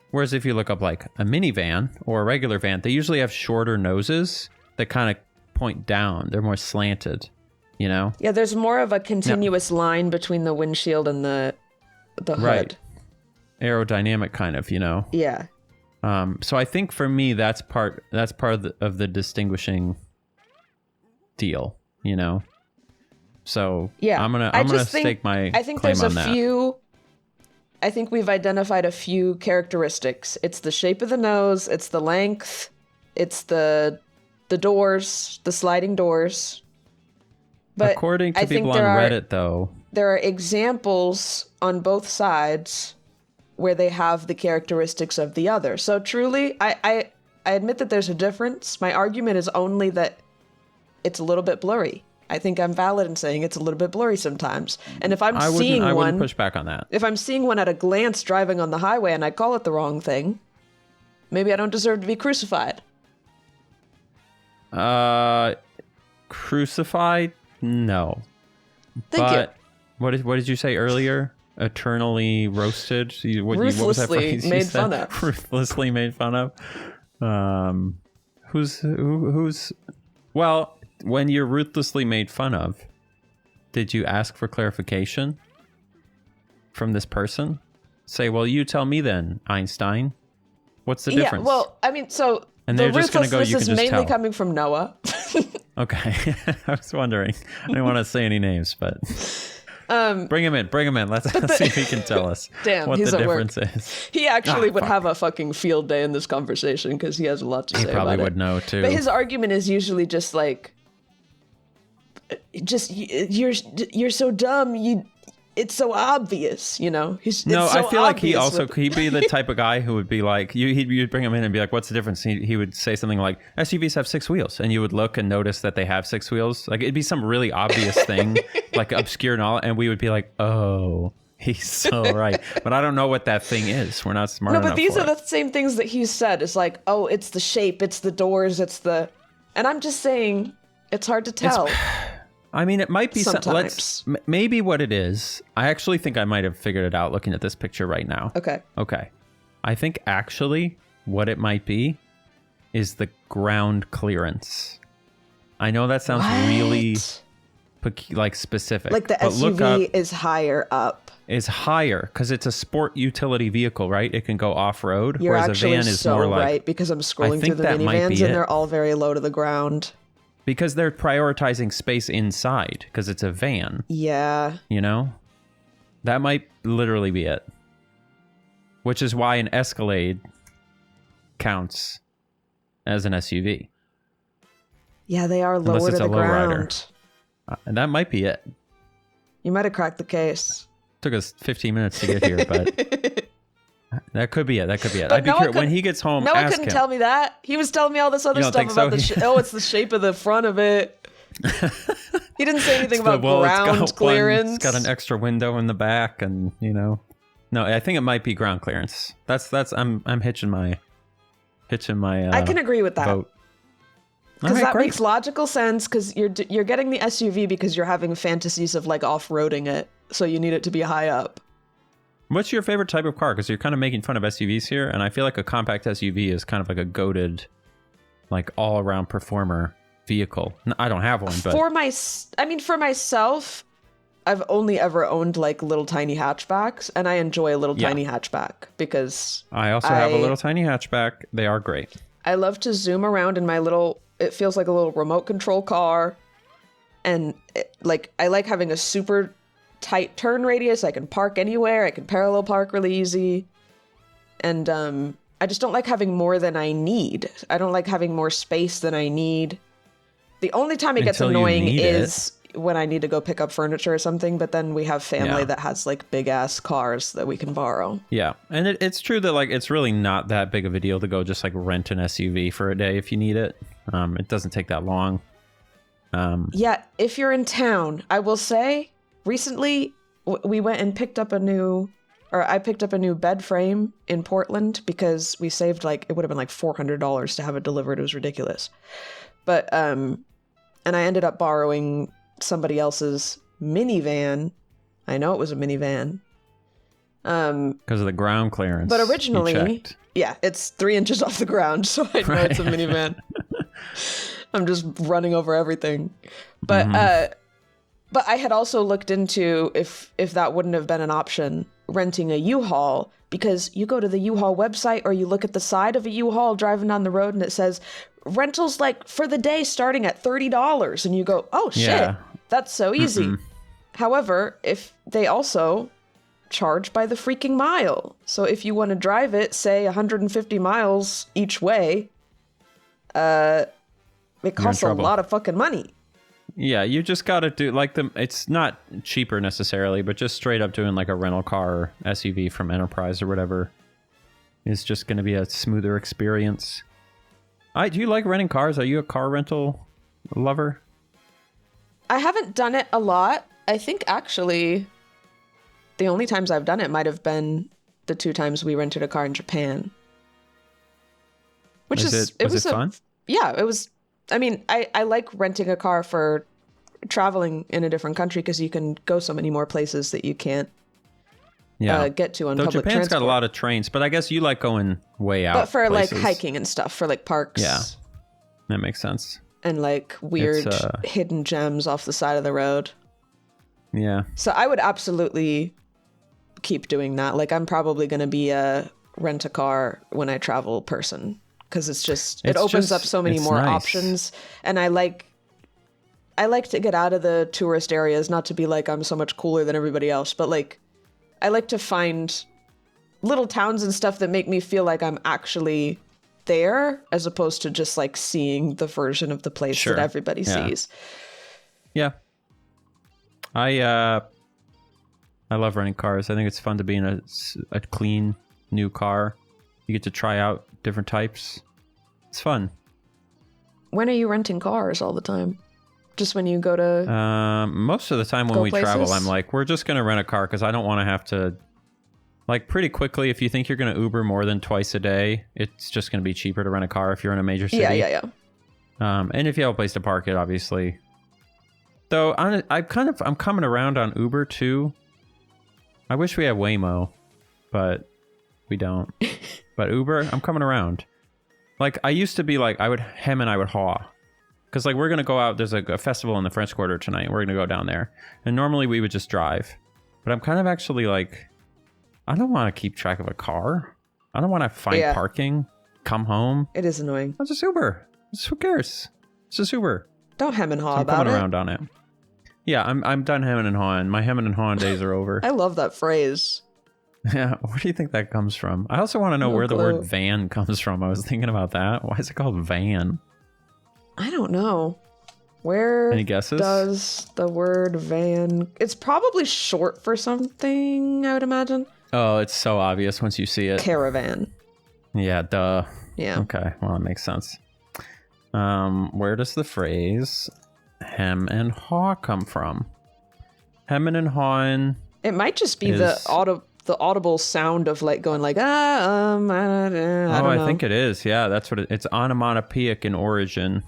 Whereas if you look up like a minivan or a regular van, they usually have shorter noses that kind of point down. They're more slanted, you know? Yeah, there's more of a continuous line between the windshield and the hood. Right. Aerodynamic kind of, you know? Yeah. So I think for me, that's part of the distinguishing deal, you know? So yeah, I'm gonna stake my claim on that. I think we've identified a few characteristics. It's the shape of the nose, it's the length, it's the doors, the sliding doors. But according to people on Reddit, though, there are examples on both sides where they have the characteristics of the other. So truly, I admit that there's a difference. My argument is only that it's a little bit blurry. I think I'm valid in saying it's a little bit blurry sometimes. And if I wouldn't push back on that. If I'm seeing one at a glance driving on the highway and I call it the wrong thing, maybe I don't deserve to be crucified. Crucified? No. Thank you. What did you say earlier? Eternally roasted? Ruthlessly made fun of. Ruthlessly made fun of. Who's? Well, when you're ruthlessly made fun of, did you ask for clarification from this person? Say, well, you tell me then, Einstein. What's the difference? Yeah, well, I mean, so and the they're just going to go, you can is just mainly tell. coming from Noah. Okay. I was wondering. I didn't want to say any names, but bring him in. Let's see if he can tell us what the difference is. He actually would have a fucking field day in this conversation because he has a lot to say about it. He probably would know, too. But his argument is usually just like, you're so dumb, it's so obvious, you know? I feel like he'd be the type of guy who would be like, you'd bring him in and be like, what's the difference? He would say something like, SUVs have 6 wheels. And you would look and notice that they have 6 wheels. Like, it'd be some really obvious thing, like obscure knowledge. And we would be like, oh, he's so right. But I don't know what that thing is. We're not smart enough. No, but these are the same things that he said. It's like, oh, it's the shape, it's the doors, and I'm just saying, it's hard to tell. I mean, it might be sometimes. Maybe what it is. I actually think I might have figured it out looking at this picture right now. Okay. I think actually what it might be is the ground clearance. I know that sounds really like specific. Like the But look SUV up, is higher up. is higher because it's a sport utility vehicle, right? It can go off-road, You're whereas a actually van is so more like... right, because I'm scrolling think through the that might be minivans and it. they're all very low to the ground. Because they're prioritizing space inside because it's a van, Yeah. you know? That might literally be it. Which is why an Escalade counts as an SUV. Yeah, they are Unless lower to it's the a lowrider. ground. And that might be it. You might have cracked the case. Took us 15 minutes to get here, but that could be it. That could be it. But I'd be Noah curious. When couldn't- he gets home, Noah ask couldn't him. tell me that. He was telling me all this other You don't stuff think about so? the it's the shape of the front of it. He didn't say anything about Well, ground clearance. It's got an extra window in the back, and no, I think it might be ground clearance. That's I'm hitching my I can agree with that. vote. Because All right, that great. makes logical sense, because you're getting the SUV because you're having fantasies of like off-roading it, so you need it to be high up. What's your favorite type of car? Because you're kind of making fun of SUVs here, and I feel like a compact SUV is kind of like a goated, like all-around performer vehicle. I don't have one, but For myself, I've only ever owned like little tiny hatchbacks, and I enjoy a little tiny hatchback because I also have a little tiny hatchback. They are great. I love to zoom around in my little, it feels like a little remote control car. And I like having a super tight turn radius. I can park anywhere. I can parallel park really easy. And I just don't like having more than I need. I don't like having more space than I need. The only time it gets Until you annoying need is when I need to go pick up furniture or something, but then we have family Yeah. that has like big ass cars that we can borrow. Yeah, and it's true that like it's really not that big of a deal to go just like rent an SUV for a day if you need it. It doesn't take that long. Yeah, if you're in town, I will say recently we went and picked up I picked up a new bed frame in Portland because we saved it would have been like $400 to have it delivered. It was ridiculous. But, and I ended up borrowing somebody else's minivan. I know it was a minivan. Because of the ground clearance. But you originally, checked. yeah, it's 3 inches off the ground, so I know it's a minivan. I'm just running over everything. But but I had also looked into if that wouldn't have been an option, renting a U-Haul, because you go to the U-Haul website or you look at the side of a U-Haul driving down the road and it says rentals like for the day starting at $30, and you go, oh shit, Yeah. that's so easy. However, if they also charge by the freaking mile. So if you want to drive it, say 150 miles each way, it costs a trouble. lot of fucking money. Yeah, you just got to do it's not cheaper necessarily, but just straight up doing like a rental car SUV from Enterprise or whatever is just going to be a smoother experience. Do you like renting cars? Are you a car rental lover? I haven't done it a lot. I think actually the only times I've done it might have been the 2 times we rented a car in Japan. Which Was it fun? Yeah, it was. I mean, I like renting a car for traveling in a different country because you can go so many more places that you can't get to on Though public Japan's transport. got a lot of trains, but I guess you like going way out. But for places. like hiking and stuff, for like parks. Yeah, that makes sense. And like weird It's, hidden gems off the side of the road. Yeah. So I would absolutely keep doing that. Like I'm probably going to be a rent a car when I travel person because it opens up so many more nice. options. And I like to get out of the tourist areas, not to be like I'm so much cooler than everybody else, but like I like to find little towns and stuff that make me feel like I'm actually there as opposed to just like seeing the version of the place that everybody sees. Yeah. I love renting cars. I think it's fun to be in a clean new car. You get to try out different types. It's fun. When are you renting cars all the time? Just when you go to... most of the time when we travel, I'm like, we're just going to rent a car because I don't want to have to... Like, pretty quickly, if you think you're going to Uber more than twice a day, it's just going to be cheaper to rent a car if you're in a major city. Yeah. And if you have a place to park it, obviously. Though, I'm coming around on Uber, too. I wish we had Waymo, but we don't. But Uber, I'm coming around. Like, I used to be like, I would hem and I would haw. Because like we're gonna go out. There's a festival in the French Quarter tonight. We're gonna go down there, and normally we would just drive, but I'm kind of actually like, I don't want to keep track of a car. I don't want to find parking. Come home. It is annoying. I'll just Uber. Who cares? It's just Uber. Don't hem and haw I'm about coming it. around on it. Yeah, I'm done hemming and hawing. My hemming and hawing days are over. I love that phrase. Yeah, where do you think that comes from? I also want to know where the word van comes from. I was thinking about that. Why is it called van? I don't know. Where Any guesses? does the word van... It's probably short for something, I would imagine. Oh, it's so obvious once you see it. Caravan. Yeah, duh. Yeah. Okay, well, that makes sense. Where does the phrase hem and haw come from? Hemming and hawing. It might just be the audible sound of like going like, I don't know. I think it is. Yeah, that's what it's onomatopoeic in origin.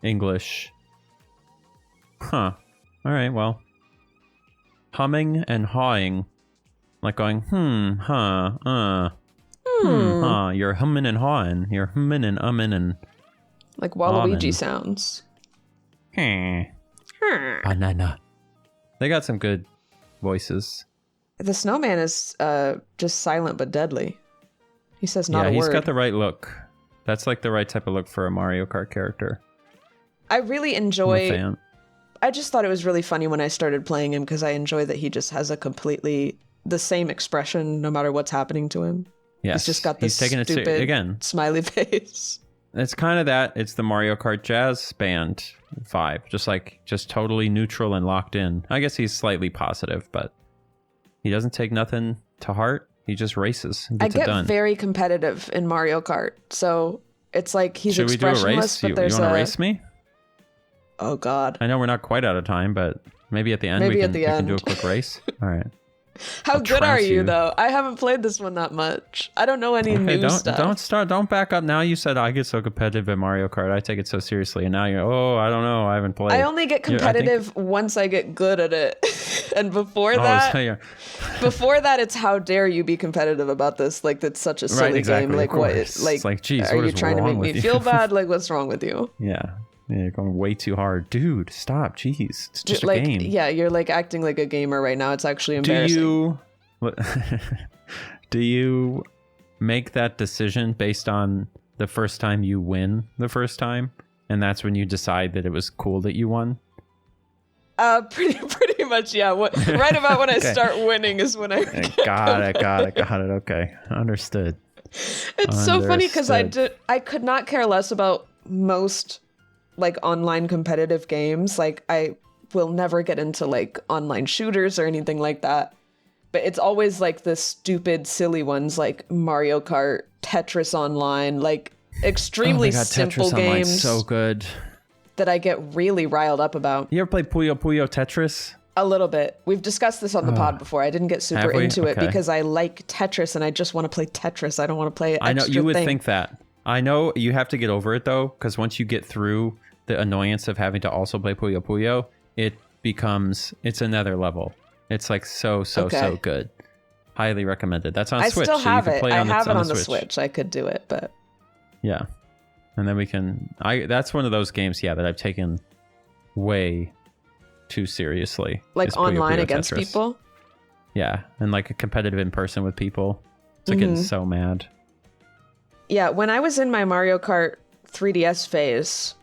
English. Huh. All right, well. Humming and hawing. Like going, huh. You're humming and hawing. You're humming and umming and... Like Waluigi sounds. Banana. They got some good voices. The snowman is just silent but deadly. He says not a word. Yeah, he's got the right look. That's like the right type of look for a Mario Kart character. I really enjoy... I just thought it was really funny when I started playing him because I enjoy that he just has a completely... the same expression no matter what's happening to him. Yes. He's just got this stupid smiley face. It's kind of that. It's the Mario Kart jazz band vibe. Just totally neutral and locked in. I guess he's slightly positive, but he doesn't take nothing to heart. He just races and gets it done. I get very competitive in Mario Kart, so it's like he's Should expressionless, we do a race? but there's you want to race me? Oh, God. I know we're not quite out of time, but maybe at the end we can do a quick race. All right. How good are you, though? I haven't played this one that much. I don't know any new stuff. Don't back up. Now you said I get so competitive at Mario Kart. I take it so seriously. And now you're, I don't know. I haven't played. I only get competitive once I get good at it. And before that, it's how dare you be competitive about this? Like, that's such a silly game. Like, geez, are you trying to make me feel bad? Like, what's wrong with you? Yeah. You're going way too hard. Dude, stop. Jeez. It's just a game. Yeah, you're like acting like a gamer right now. It's actually embarrassing. Do you make that decision based on the first time you win the first time? And that's when you decide that it was cool that you won? Pretty much, yeah. Right about when I start winning is when I got it. Okay. Understood. It's so funny because I could not care less about most like online competitive games. Like I will never get into like online shooters or anything like that, but it's always like the stupid silly ones like Mario Kart, Tetris Online, like extremely simple Tetris games. Online's so good that I get really riled up about. You ever play Puyo Puyo Tetris? A little bit. We've discussed this on the pod before. I didn't get super into it because I like Tetris and I just want to play Tetris. I don't want to play extra I know you would think that. I know you have to get over it though, because once you get through the annoyance of having to also play Puyo Puyo, it's another level. It's like so good. Highly recommended. That's on Switch. I still have it. I have it on the Switch. Switch. I could do it, but yeah. And then we can. That's one of those games, that I've taken way too seriously. Like online against people. Yeah, and like a competitive in person with people. It's like getting so mad. Yeah, when I was in my Mario Kart 3DS phase,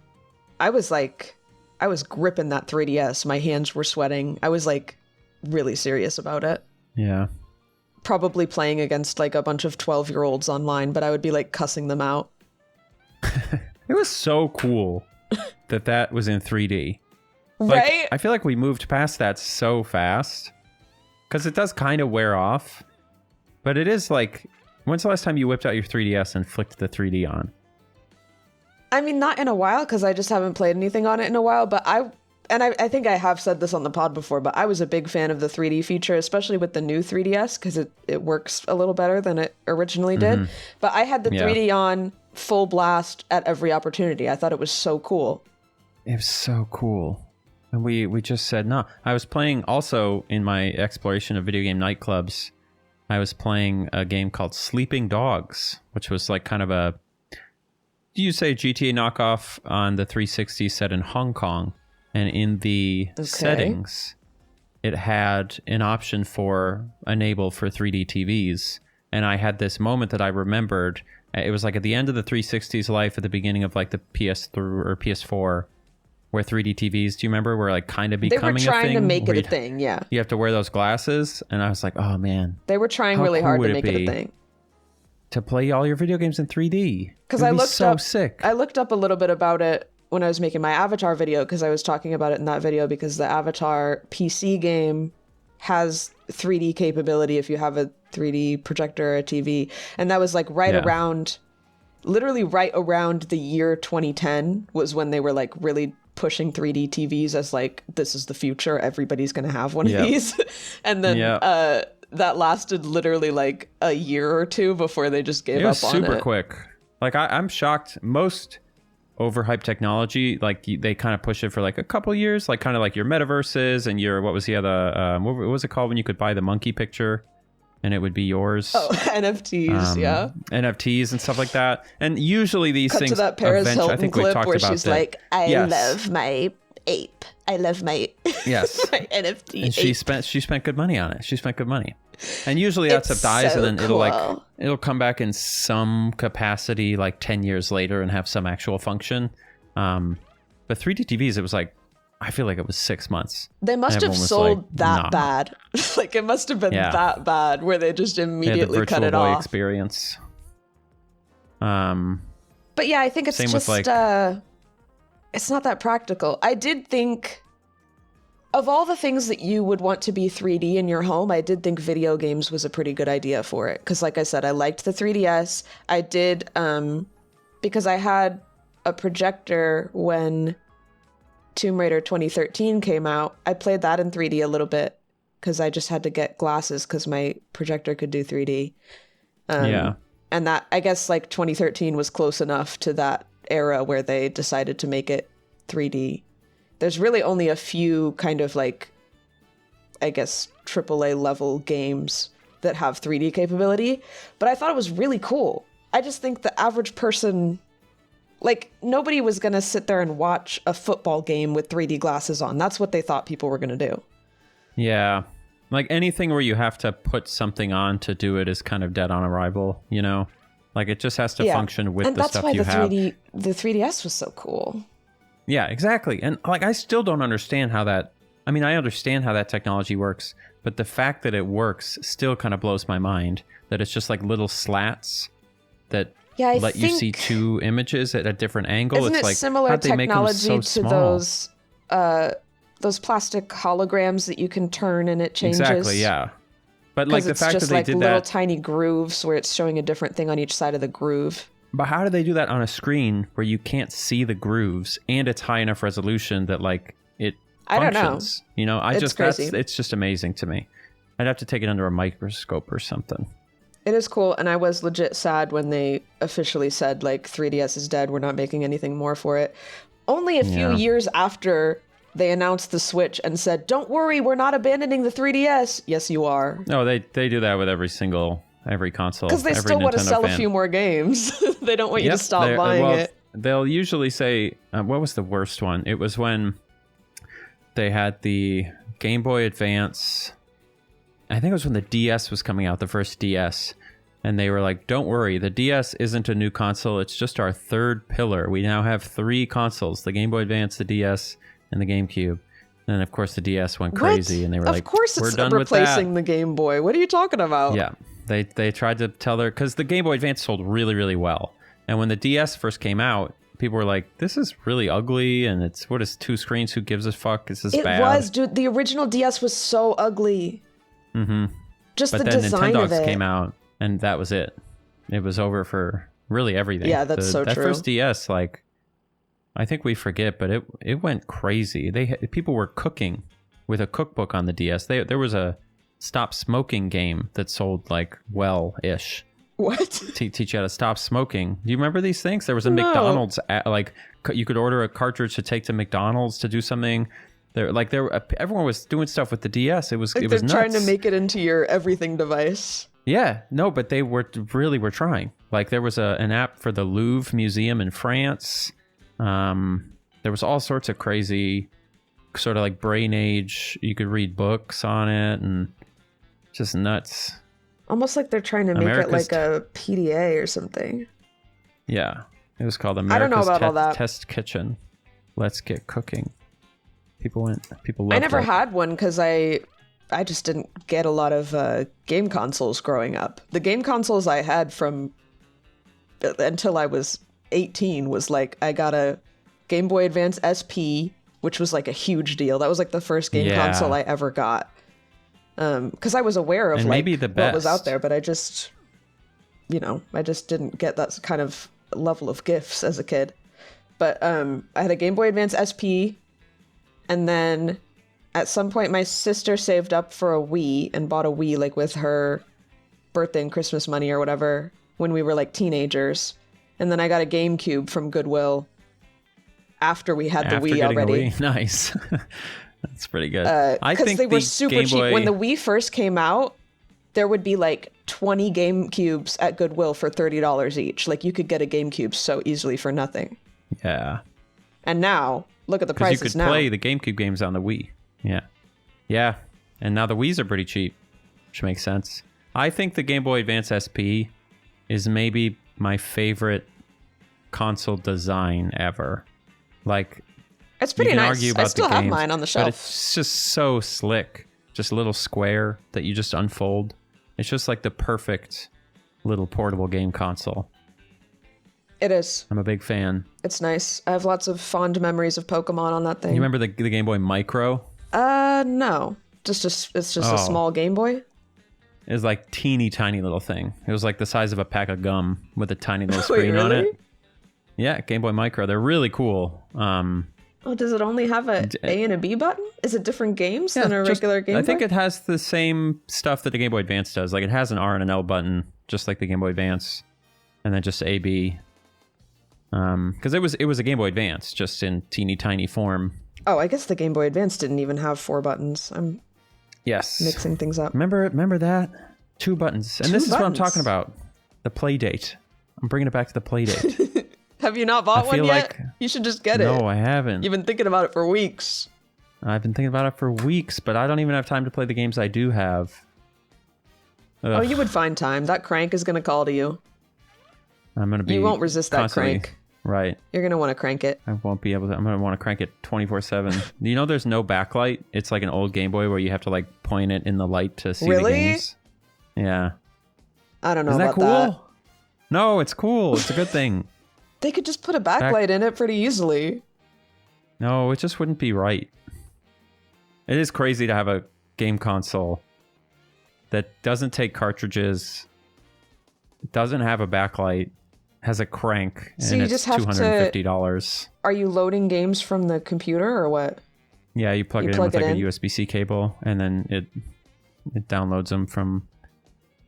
I was gripping that 3DS. My hands were sweating. I was like really serious about it. Yeah. Probably playing against like a bunch of 12-year-olds online, but I would be like cussing them out. It was so cool that was in 3D. Right? I feel like we moved past that so fast because it does kind of wear off, but it is like, when's the last time you whipped out your 3DS and flicked the 3D on? I mean, not in a while because I just haven't played anything on it in a while, but I think I have said this on the pod before, but I was a big fan of the 3D feature, especially with the new 3DS because it works a little better than it originally did. But I had the 3D on full blast at every opportunity. I thought it was so cool. It was so cool. And we just said no. I was playing also in my exploration of video game nightclubs. I was playing a game called Sleeping Dogs, which was like kind of a... use a GTA knockoff on the 360 set in Hong Kong, and in the settings, it had an option for enable for 3D TVs. And I had this moment that I remembered. It was like at the end of the 360's life, at the beginning of like the PS3 or PS4, where 3D TVs, do you remember, were like kind of becoming a thing? They were trying to make it a thing, yeah. You have to wear those glasses. And I was like, oh man. They were trying really hard to make it a thing. To play all your video games in 3D. Because I looked up a little bit about it when I was making my Avatar video, because I was talking about it in that video, because the Avatar PC game has 3D capability if you have a 3D projector or a TV. And that was like literally right around the year 2010 was when they were like really pushing 3D TVs as like, this is the future. Everybody's going to have one of these. And then that lasted literally like a year or two before they just gave up on it. Super quick. Like I'm shocked. Most overhyped technology, like they kind of push it for like a couple years, like kind of like your metaverses and your, what was the other, what was it called when you could buy the monkey picture and it would be yours? Oh, NFTs, yeah. NFTs and stuff like that. And usually these things, to that Paris Hilton I think clip we talked where about she's like, I love my ape. I love my, my NFT. And she spent good money on it. She spent good money. And usually that stuff dies, and then it'll come back in some capacity like 10 years later and have some actual function. But 3D TVs, it was like, I feel like it was 6 months. They must have sold that bad. Like it must have been that bad where they just immediately cut it off. Experience. But yeah, I think it's just it's not that practical. I did think, of all the things that you would want to be 3D in your home, I did think video games was a pretty good idea for it. Because like I said, I liked the 3DS. I did, because I had a projector when Tomb Raider 2013 came out. I played that in 3D a little bit because I just had to get glasses because my projector could do 3D. And that, I guess like 2013 was close enough to that era where they decided to make it 3D. There's really only a few kind of like, I guess, AAA level games that have 3D capability, but I thought it was really cool. I just think the average person, like nobody was going to sit there and watch a football game with 3D glasses on. That's what they thought people were going to do. Yeah. Like anything where you have to put something on to do it is kind of dead on arrival, you know? Like it just has to function with the stuff you have. And that's why the 3DS was so cool. Yeah, exactly. And like I still don't understand how that, I mean, I understand how that technology works, but the fact that it works still kind of blows my mind, that it's just like little slats that let you see two images at a different angle. Isn't it's it like, similar technology to those plastic holograms that you can turn and it changes? Exactly, yeah. But like the fact that they did that, little tiny grooves where it's showing a different thing on each side of the groove. But how do they do that on a screen where you can't see the grooves and it's high enough resolution that like it functions? I don't know. You know, It's crazy. It's just amazing to me. I'd have to take it under a microscope or something. It is cool, and I was legit sad when they officially said like 3DS is dead. We're not making anything more for it. Only a few years after they announced the Switch and said, "Don't worry, we're not abandoning the 3DS." Yes, you are. No, they do that with every console. Because they still want to sell a few more games. They don't want you to stop buying it. They'll usually say, what was the worst one? It was when they had the Game Boy Advance. I think it was when the DS was coming out, the first DS. And they were like, don't worry, the DS isn't a new console. It's just our third pillar. We now have 3 consoles, the Game Boy Advance, the DS, and the GameCube. And then, of course, the DS went crazy. And they were like, of course we're it's done replacing with the Game Boy. What are you talking about? Yeah. They tried to tell because the Game Boy Advance sold really, really well. And when the DS first came out, people were like, this is really ugly. And it's, what is 2 screens? Who gives a fuck? This is bad. It was, dude. The original DS was so ugly. Mm-hmm. Just but the then design of it. Nintendo came out, and that was it. It was over for really everything. Yeah, that's so true. That first DS, like, I think we forget, but it went crazy. People were cooking with a cookbook on the DS. There was a stop smoking game that sold like well-ish. What? Teach you how to stop smoking. Do you remember these things? There was a McDonald's like you could order a cartridge to take to McDonald's to do something. Everyone was doing stuff with the DS. It was nuts. They're trying to make it into your everything device. Yeah, no, but they were trying. Like there was an app for the Louvre Museum in France. There was all sorts of crazy, sort of like brain age. You could read books on it and just nuts. Almost like they're trying to make it like a PDA or something. Yeah. It was called America's Test Kitchen. Let's get cooking. People loved it. I never had one because I just didn't get a lot of game consoles growing up. The game consoles I had from until I was 18 was like I got a Game Boy Advance SP, which was like a huge deal. That was like the first game console I ever got. Because I was aware of like what was out there, but I just didn't get that kind of level of gifts as a kid. But I had a Game Boy Advance SP, and then at some point my sister saved up for a Wii and bought a Wii like with her birthday and Christmas money or whatever when we were like teenagers. And then I got a GameCube from Goodwill after we had the Wii already. Nice. That's pretty good. I think they were super cheap. When the Wii first came out, there would be like 20 GameCubes at Goodwill for $30 each. Like you could get a GameCube so easily for nothing. Yeah. And now, look at the prices you could now. Play the GameCube games on the Wii. Yeah. Yeah. And now the Wiis are pretty cheap, which makes sense. I think the Game Boy Advance SP is maybe my favorite console design ever. Like, it's pretty nice. Argue about I still have mine on the shelf. But it's just so slick. Just a little square that you just unfold. It's just like the perfect little portable game console. It is. I'm a big fan. It's nice. I have lots of fond memories of Pokemon on that thing. You remember the Game Boy Micro? No. It's just a small Game Boy. It was like teeny tiny little thing. It was like the size of a pack of gum with a tiny little screen on it. Yeah, Game Boy Micro. They're really cool. Does it only have a A and a B button? Is it different games than a regular Game Boy? I think it has the same stuff that the Game Boy Advance does. Like it has an R and an L button, just like the Game Boy Advance, and then just A, B. Because it was a Game Boy Advance, just in teeny tiny form. Oh, I guess the Game Boy Advance didn't even have 4 buttons. I'm mixing things up. Remember that? 2 buttons. And this is what I'm talking about. The play date. I'm bringing it back to the play date. Have you not bought one yet? You should just get it. No, I haven't. You've been thinking about it for weeks. I've been thinking about it for weeks, but I don't even have time to play the games I do have. Ugh. Oh, you would find time. That crank is going to call to you. I'm going to be. You won't resist that crank. Right. You're going to want to crank it. I won't be able to. I'm going to want to crank it 24/7. You know there's no backlight? It's like an old Game Boy where you have to like point it in the light to see the games. Yeah. I don't know Isn't about that cool? that. No, it's cool. It's a good thing. They could just put a backlight in it pretty easily. No, it just wouldn't be right. It is crazy to have a game console that doesn't take cartridges, doesn't have a backlight, has a crank, so and you it's just have $250. Are you loading games from the computer or what? Yeah, you plug it in with like a USB-C cable, and then it downloads them from.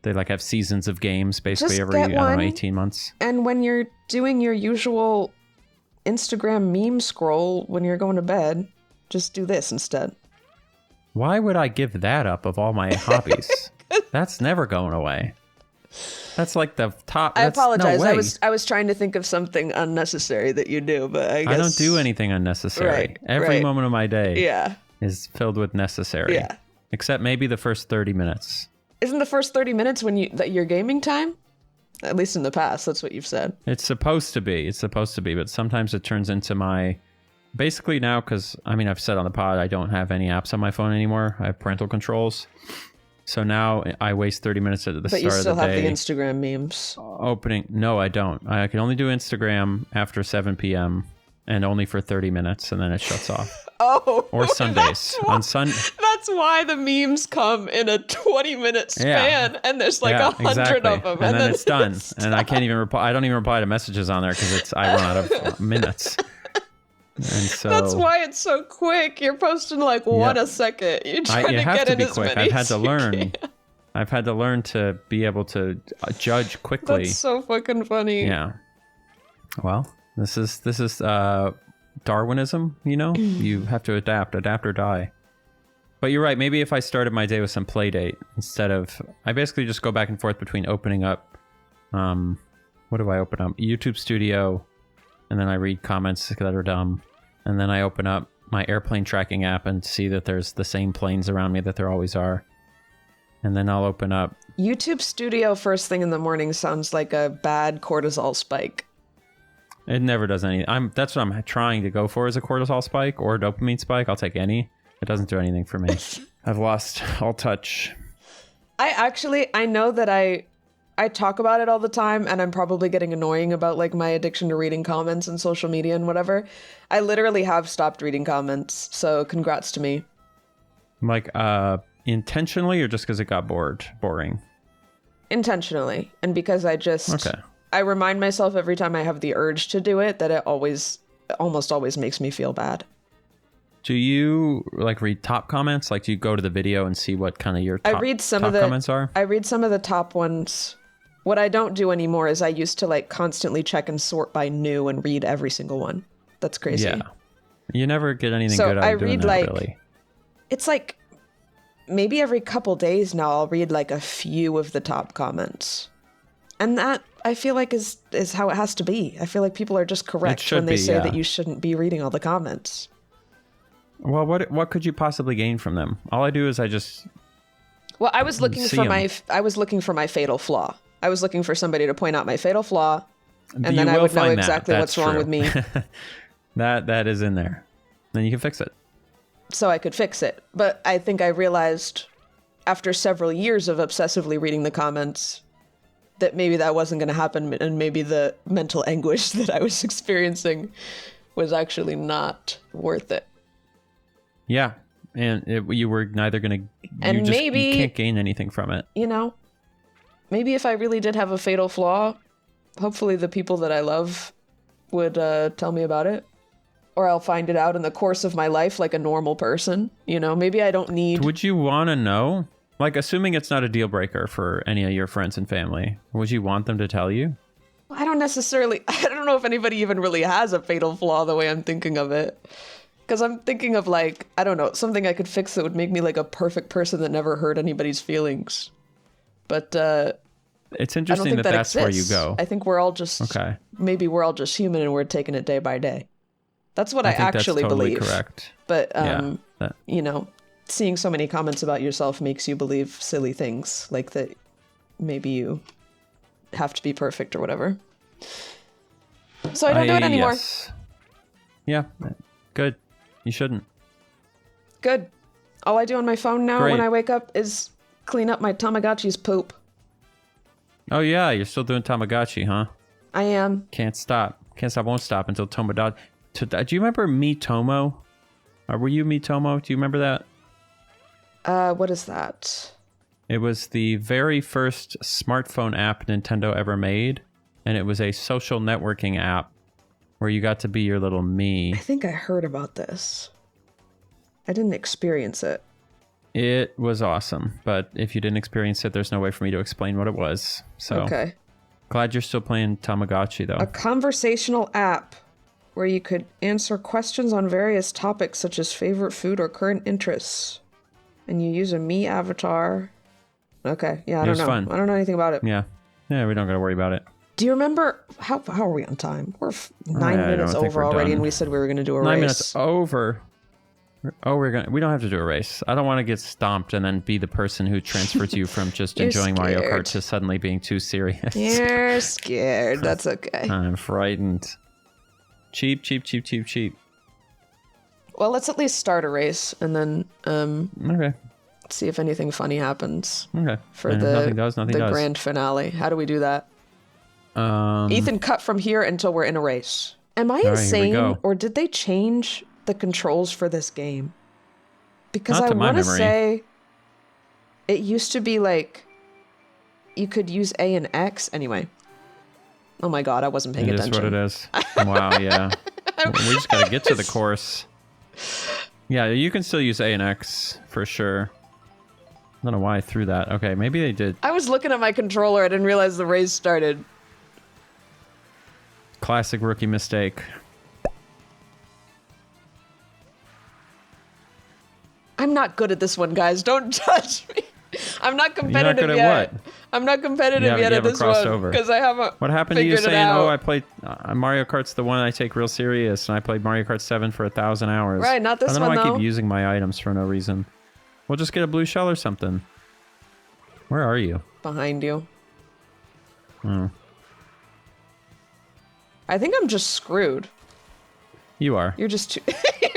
They like have seasons of games basically every 18 months. And when you're doing your usual Instagram meme scroll when you're going to bed, just do this instead. Why would I give that up of all my hobbies? That's never going away. That's like the top. I apologize. No way. I was trying to think of something unnecessary that you do, but I guess I don't do anything unnecessary. Every moment of my day is filled with necessary. Yeah. Except maybe the first 30 minutes. Isn't the first 30 minutes when your gaming time? At least in the past, that's what you've said. It's supposed to be. But sometimes it turns into my... Basically now, because, I've said on the pod, I don't have any apps on my phone anymore. I have parental controls. So now I waste 30 minutes at the start of the day. But you still have the Instagram memes. No, I don't. I can only do Instagram after 7 p.m. and only for 30 minutes, and then it shuts off. Oh. Or Sundays. That's why the memes come in a 20-minute span, and there's like 100 of them. And then it's done. And I can't even reply. I don't even reply to messages on there because I run out of minutes. And so that's why it's so quick. You're posting like one a second. You're trying to get in as many. I've had to learn. I've had to learn to be able to judge quickly. That's so fucking funny. Yeah. Well, this is Darwinism, you have to adapt or die. But you're right. Maybe if I started my day with some play date instead of, I basically just go back and forth between opening up what do I open up? YouTube Studio, and then I read comments that are dumb. And then I open up my airplane tracking app and see that there's the same planes around me that there always are. And then I'll open up YouTube Studio first thing in the morning sounds like a bad cortisol spike. It never does anything. That's what I'm trying to go for, is a cortisol spike or a dopamine spike. I'll take any. It doesn't do anything for me. I've lost all touch. I know that I talk about it all the time, and I'm probably getting annoying about like my addiction to reading comments and social media and whatever. I literally have stopped reading comments, so congrats to me. Like, intentionally or just because it got boring? Intentionally, and because I remind myself every time I have the urge to do it that it almost always makes me feel bad. Do you like read top comments? Like, do you go to the video and see what kind of your top comments are? I read some of the top ones. What I don't do anymore is I used to like constantly check and sort by new and read every single one. That's crazy. Yeah. You never get anything good out of doing that, really. It's like maybe every couple days now I'll read like a few of the top comments. And that I feel like is how it has to be. I feel like people are just correct when they say that you shouldn't be reading all the comments. Well, what could you possibly gain from them? All I do is I was looking for my fatal flaw. I was looking for somebody to point out my fatal flaw, and then I would know exactly what's wrong with me. That is in there. Then you can fix it. So I could fix it. But I think I realized after several years of obsessively reading the comments that maybe that wasn't going to happen, and maybe the mental anguish that I was experiencing was actually not worth it. Yeah, and you were neither going to... you can't gain anything from it. You know, maybe if I really did have a fatal flaw, hopefully the people that I love would tell me about it. Or I'll find it out in the course of my life like a normal person. You know, maybe I don't need... Would you want to know? Like, assuming it's not a deal breaker for any of your friends and family, would you want them to tell you? I don't know if anybody even really has a fatal flaw the way I'm thinking of it. Because I'm thinking of like, I don't know, something I could fix that would make me like a perfect person that never hurt anybody's feelings. But it's interesting that that's where you go. I think we're all just, maybe we're all just human and we're taking it day by day. That's what I actually believe. Correct. But, you know, seeing so many comments about yourself makes you believe silly things like that maybe you have to be perfect or whatever. So I don't do it anymore. Yes. Yeah, good. You shouldn't. Good. All I do on my phone now when I wake up is clean up my Tamagotchi's poop. Oh yeah, you're still doing Tamagotchi, huh? I am. Can't stop, won't stop until Tomodachi. Do you remember Miitomo? Or were you Miitomo? Do you remember that? What is that? It was the very first smartphone app Nintendo ever made, and it was a social networking app where you got to be your little me. I think I heard about this. I didn't experience it. It was awesome, but if you didn't experience it, there's no way for me to explain what it was. So, okay. Glad you're still playing Tamagotchi, though. A conversational app where you could answer questions on various topics such as favorite food or current interests. And you use a me avatar. Okay, yeah, I don't know. Fun. I don't know anything about it. Yeah, we don't got to worry about it. Do you remember, how are we on time? We're 9 minutes over already, and we said we were going to do a race. 9 minutes over? Oh, we don't have to do a race. I don't want to get stomped and then be the person who transfers you from just enjoying scared. Mario Kart to suddenly being too serious. You're scared. That's okay. I'm frightened. Cheap. Well, let's at least start a race, and then okay. See if anything funny happens. Okay. For and the nothing does. Grand finale. How do we do that? Ethan, cut from here until we're in a race. Am I insane, or did they change the controls for this game? Because I want to say it used to be like you could use A and X. Anyway. Oh my god, I wasn't paying attention. It is what it is. Wow, yeah. We just got to get to the course. Yeah, you can still use A and X for sure. I don't know why I threw that. Okay, maybe they did. I was looking at my controller. I didn't realize the race started. Classic rookie mistake. I'm not good at this one, guys. Don't judge me. I'm not competitive You're not good yet. At what? I'm not competitive You yet at haven't this crossed one over. because I haven't. What happened to you figured it saying, out. "Oh, I played Mario Kart's the one I take real serious," and I played Mario Kart 7 for 1,000 hours? Right, not this I don't know one, why I though. keep using my items for no reason. We'll just get a blue shell or something. Where are you? Behind you. Oh. I think I'm just screwed. You are. You're just too.